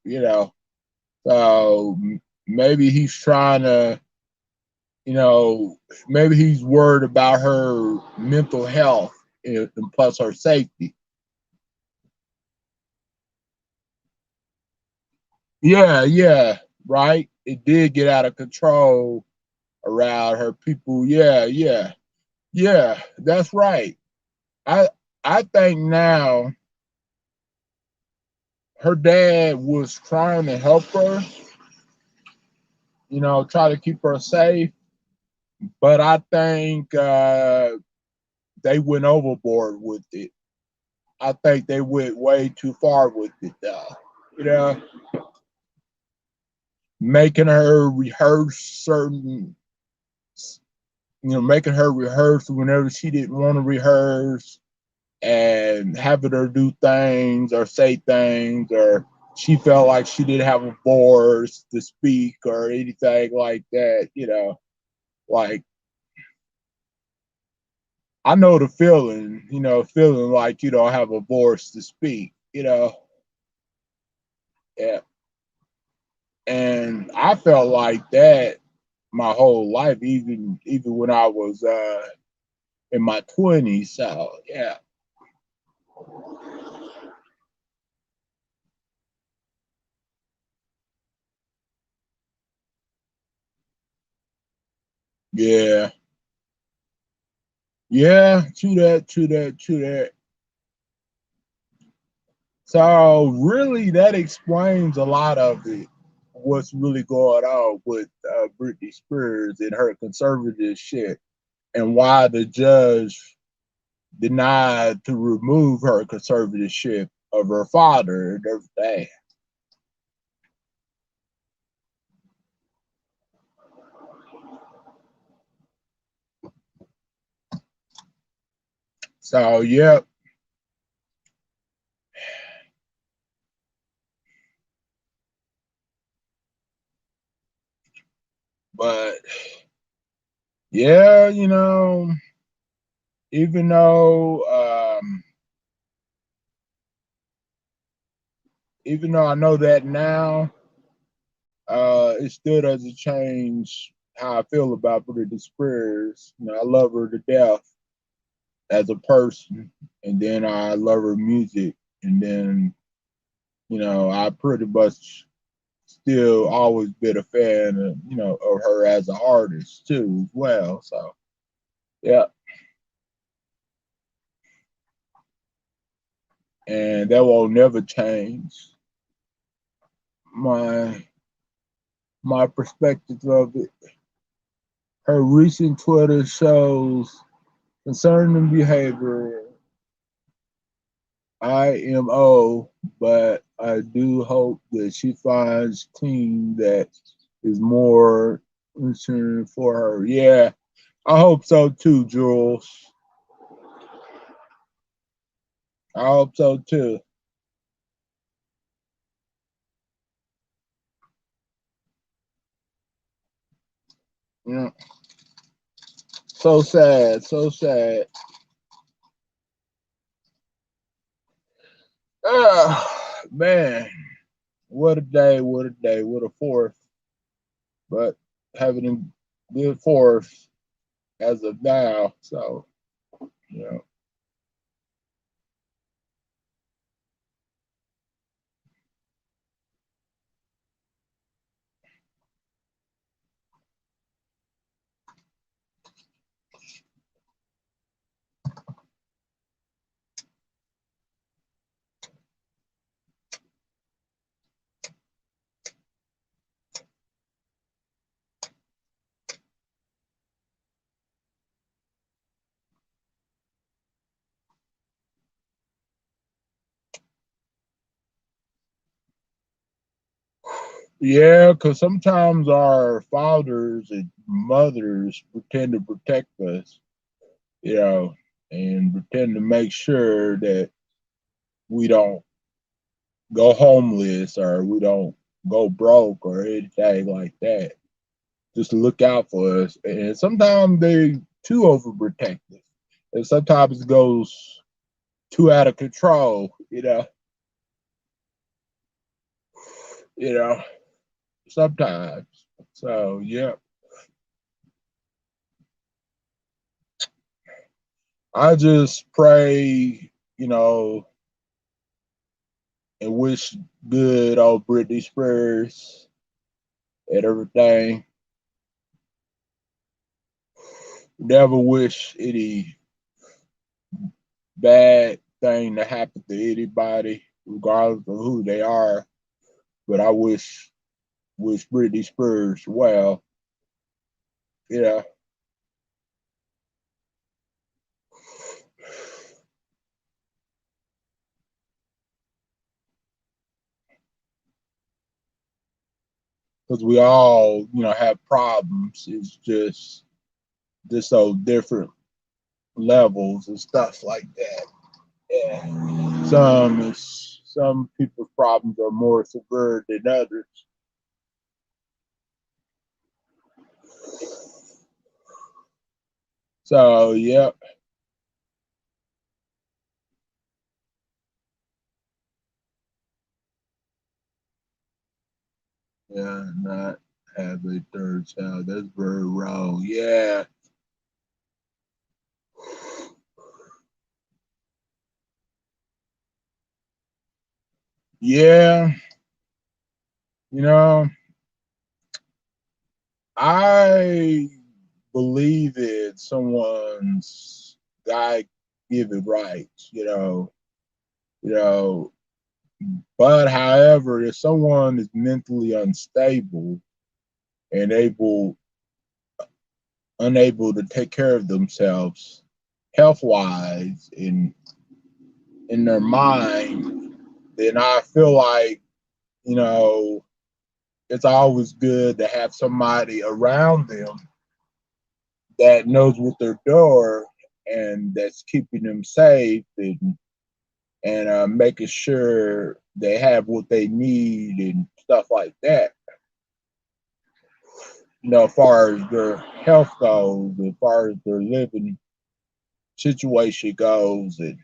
You know, so maybe he's trying to, maybe he's worried about her mental health and plus her safety. Yeah, right. It did get out of control around her people. Yeah, that's right. I I think now her dad was trying to help her, try to keep her safe, but I think they went overboard with it. I think they went way too far with it, though. You know, making her rehearse certain, making her rehearse whenever she didn't want to rehearse, and having her do things or say things, or she felt like she didn't have a voice to speak or anything like that. Like I know the feeling, feeling like you don't have a voice to speak. Yeah. And I felt like that my whole life, even when I was in my 20s. So yeah. Yeah. Yeah, true that. So really that explains a lot of it. What's really going on with Britney Spears and her conservatorship, and why the judge denied to remove her conservatorship of her father and everything. So yeah, but yeah, even though I know that now, it still doesn't change how I feel about Britney Spears. I love her to death as a person, and then I love her music, and then I pretty much still always been a fan of of her as an artist too as well. So yeah, and that will never change my perspective of it. Her recent Twitter shows concerning behavior IMO, but I do hope that she finds a team that is more concerned for her. Yeah, I hope so too, Jules. I hope so too. Yeah. So sad, so sad. Man, what a day, what a fourth. But having a good fourth as of now, so, you know. Yeah, because sometimes our fathers and mothers pretend to protect us, and pretend to make sure that we don't, go homeless or we don't go broke or anything like that. Just look out for us. And sometimes they too overprotective. And sometimes it goes too out of control, you know. Sometimes. So yeah. I just pray, and wish good old Britney Spears and everything. Never wish any bad thing to happen to anybody, regardless of who they are. But I wish Britney Spears well. Because we all, have problems. It's just so different levels and stuff like that. Yeah. Some people's problems are more severe than others. So, yep. Yeah, not have a third child. That's very wrong. Yeah. Yeah. I believe in someone's God-given rights, but however, if someone is mentally unstable and unable to take care of themselves health-wise in their mind, then I feel like, it's always good to have somebody around them that knows what they're doing and that's keeping them safe and making sure they have what they need and stuff like that. As far as their health goes, as far as their living situation goes, and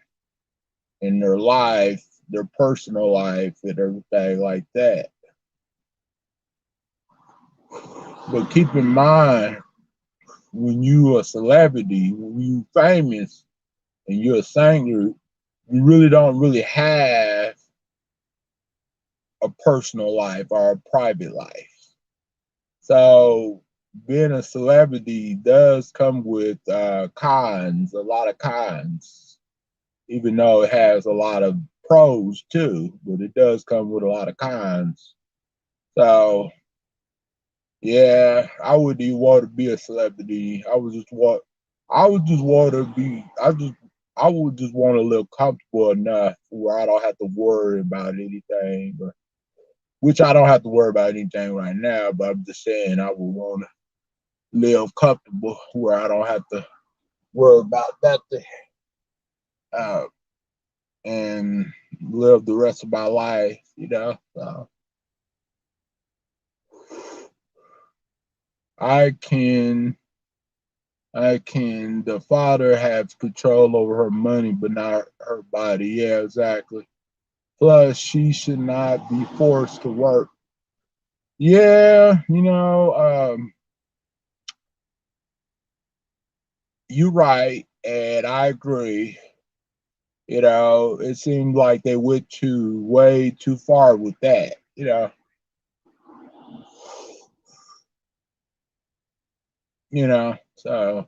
in their life, their personal life, and everything like that. But keep in mind, when you a celebrity, when you famous, and you're a singer, you really don't really have a personal life or a private life. So being a celebrity does come with cons, a lot of cons, even though it has a lot of pros too, but it does come with a lot of cons. So yeah, I wouldn't even want to be a celebrity. I would just want to be, I would just want to live comfortable enough where I don't have to worry about anything, which I don't have to worry about anything right now, but I'm just saying I would want to live comfortable where I don't have to worry about nothing, and live the rest of my life, So the father has control over her money, but not her body. Yeah, exactly. Plus, she should not be forced to work. Yeah, you're right, and I agree. It seemed like they went way too far with that. So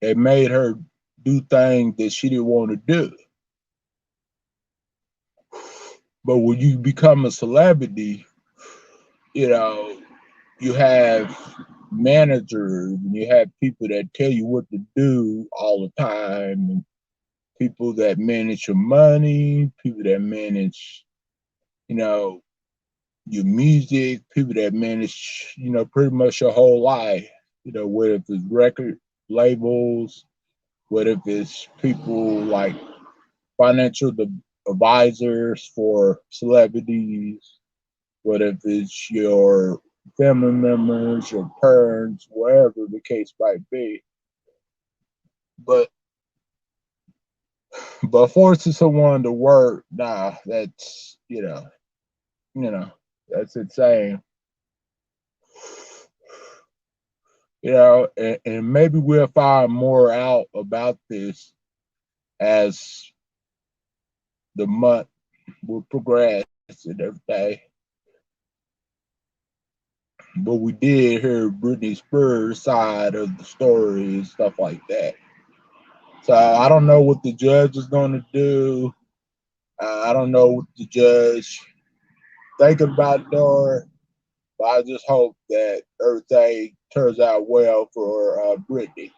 it made her do things that she didn't want to do. But when you become a celebrity, you have managers and you have people that tell you what to do all the time, and people that manage your money, people that manage, your music, people that manage, pretty much your whole life, whether it's record labels, whether it's people like financial advisors for celebrities, what if it's your family members, your parents, wherever the case might be. But forcing someone to work, nah, that's that's insane. And maybe we'll find more out about this as the month will progress and everything. But we did hear Britney Spears' side of the story and stuff like that. So I don't know what the judge is going to do. I don't know what the judge thinking about doing. But I just hope that everything turns out well for Britney.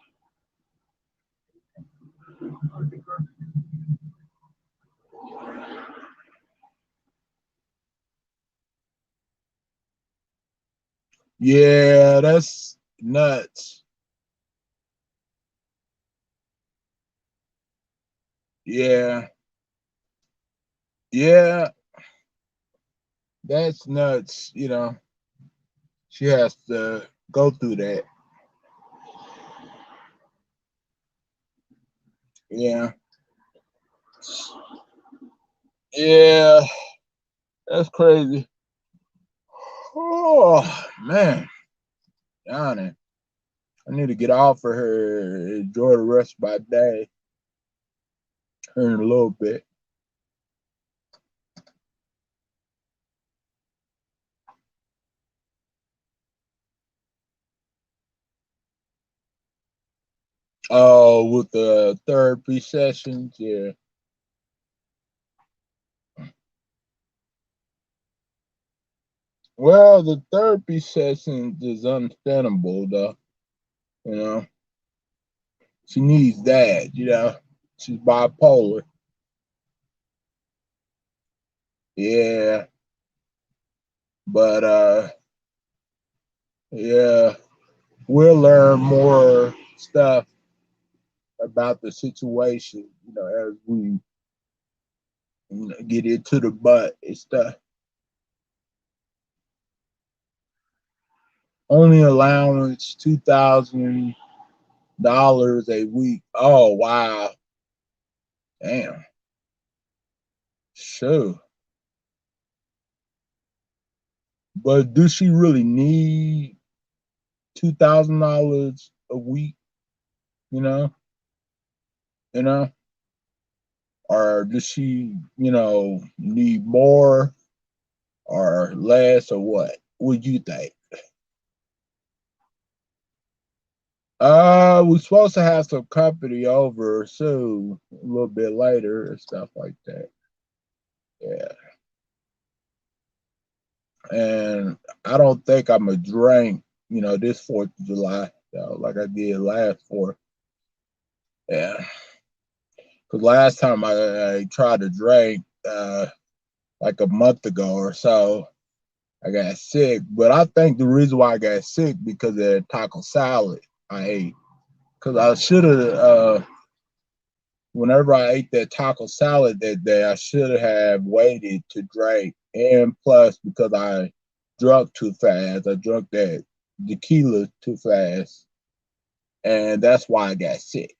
Yeah, that's nuts. Yeah, yeah, that's nuts. She has to go through that. Yeah, yeah, that's crazy. Oh man, darn it. I need to get off of her, enjoy the rest of my day, in a little bit. Oh, with the therapy sessions, yeah. Well, the therapy sessions is understandable, though. You know, she needs that. She's bipolar. Yeah, but yeah, we'll learn more stuff about the situation. As we get into the butt and stuff. Only allowance $2,000 a week. Oh wow, damn. Sure. But does she really need $2,000 a week? You know, you know, or does she, need more or less or what? What do you think? We're supposed to have some company over soon, a little bit later and stuff like that. Yeah. And I don't think I'm gonna drink, this 4th of July, like I did last 4th. Yeah. Because last time I tried to drink, like a month ago or so, I got sick. But I think the reason why I got sick because of the taco salad I ate. Because I should have, whenever I ate that taco salad that day, I should have waited to drink. And plus, because I drunk too fast, I drunk that tequila too fast. And that's why I got sick.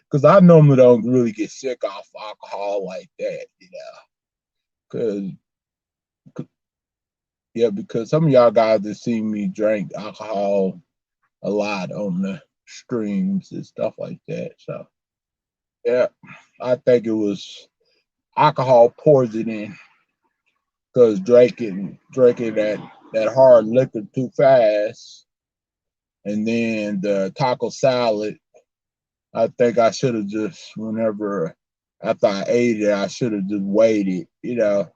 Because I normally don't really get sick off alcohol like that, Because because some of y'all guys have seen me drink alcohol a lot on the streams and stuff like that. So yeah, I think it was alcohol poisoning because drinking that hard liquor too fast, and then the taco salad. I think I should have just whenever after I ate it, I should have just waited. I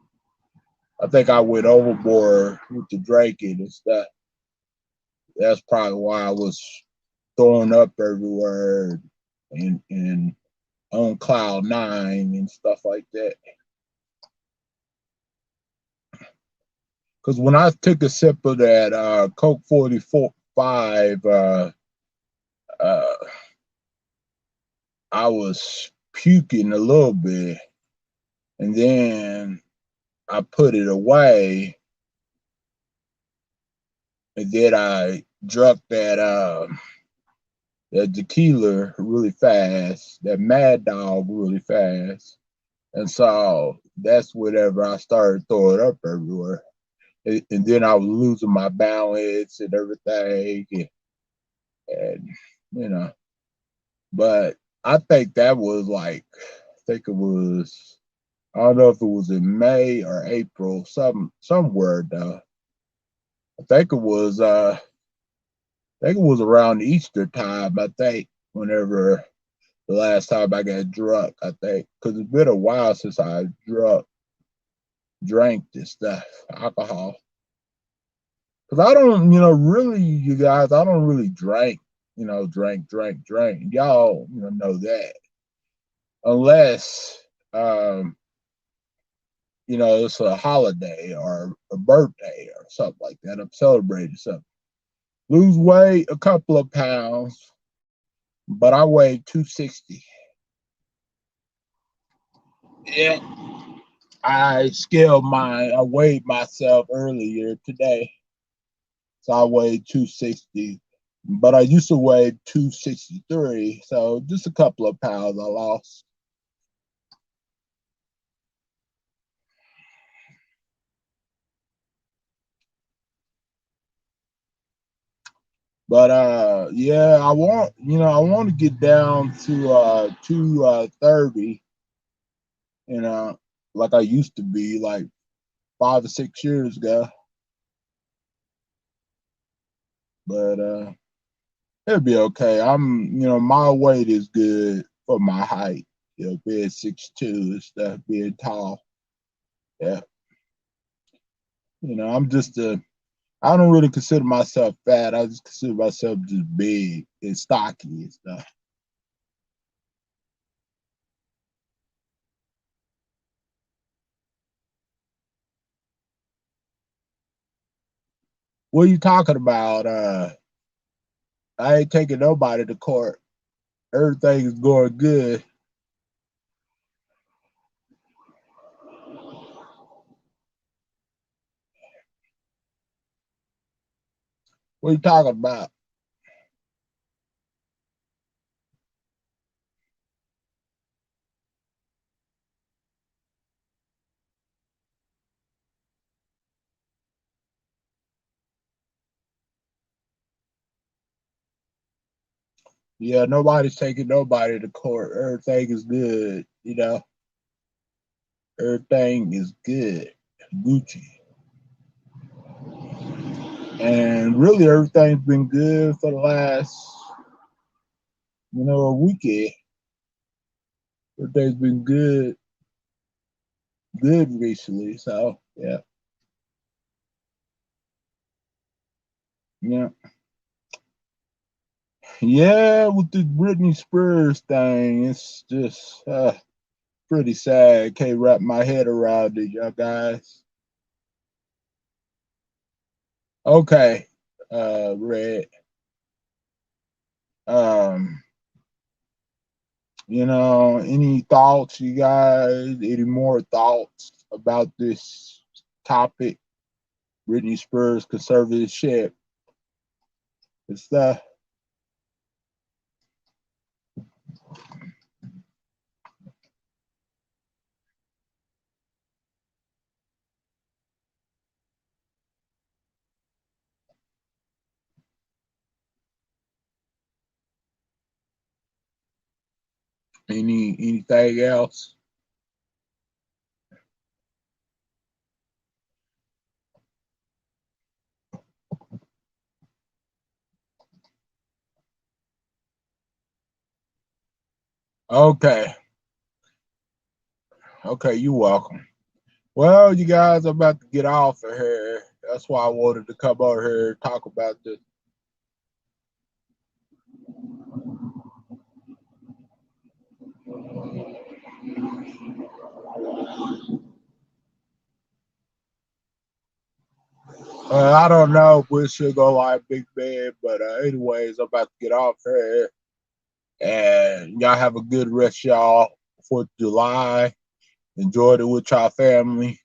think I went overboard with the drinking and stuff. That's probably why I was throwing up everywhere and on cloud 9 and stuff like that. Because when I took a sip of that Coke 45, I was puking a little bit. And then I put it away, and then I drunk that tequila really fast, that Mad Dog really fast. And so that's whenever I started throwing up everywhere. And then I was losing my balance and everything. And you know, but I think that was like, I don't know if it was in May or April, somewhere though. I think it was around Easter time, I think, whenever the last time I got drunk, I think. Because it's been a while since I drank this stuff, alcohol. Because I don't, really, you guys, I don't really drink, drink. Y'all, know that. Unless, it's a holiday or a birthday or something like that. I'm celebrating something. Lose weight, a couple of pounds, but I weigh 260. Yeah, I weighed myself earlier today. So I weighed 260, but I used to weigh 263. So just a couple of pounds I lost. But yeah, I want to get down to 230, like I used to be like 5 or 6 years ago. But it'll be okay. My weight is good for my height. Being 6'2" and stuff, being tall. Yeah. I don't really consider myself fat. I just consider myself just big and stocky and stuff. What are you talking about? I ain't taking nobody to court. Everything is going good. What are you talking about? Yeah, nobody's taking nobody to court. Everything is good, Everything is good. Gucci. And really everything's been good for the last, a weekend. Everything's been good recently. So yeah. Yeah. Yeah, with the Britney Spears thing, it's just pretty sad. Can't wrap my head around it, y'all guys. Okay, Red. Um, any thoughts, you guys? Any more thoughts about this topic? Britney Spears conservatorship and stuff. Anything else? Okay. Okay, you're welcome. Well, you guys, I'm about to get off of here. That's why I wanted to come over here and talk about this. I don't know if we should go like Big Man, but anyways, I'm about to get off here. And y'all have a good rest, y'all, 4th of July. Enjoyed it with y'all family.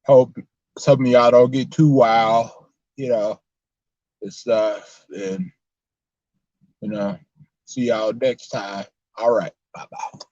Hope some of y'all don't get too wild, you know, and stuff. And, you know, see y'all next time. All right. Bye-bye.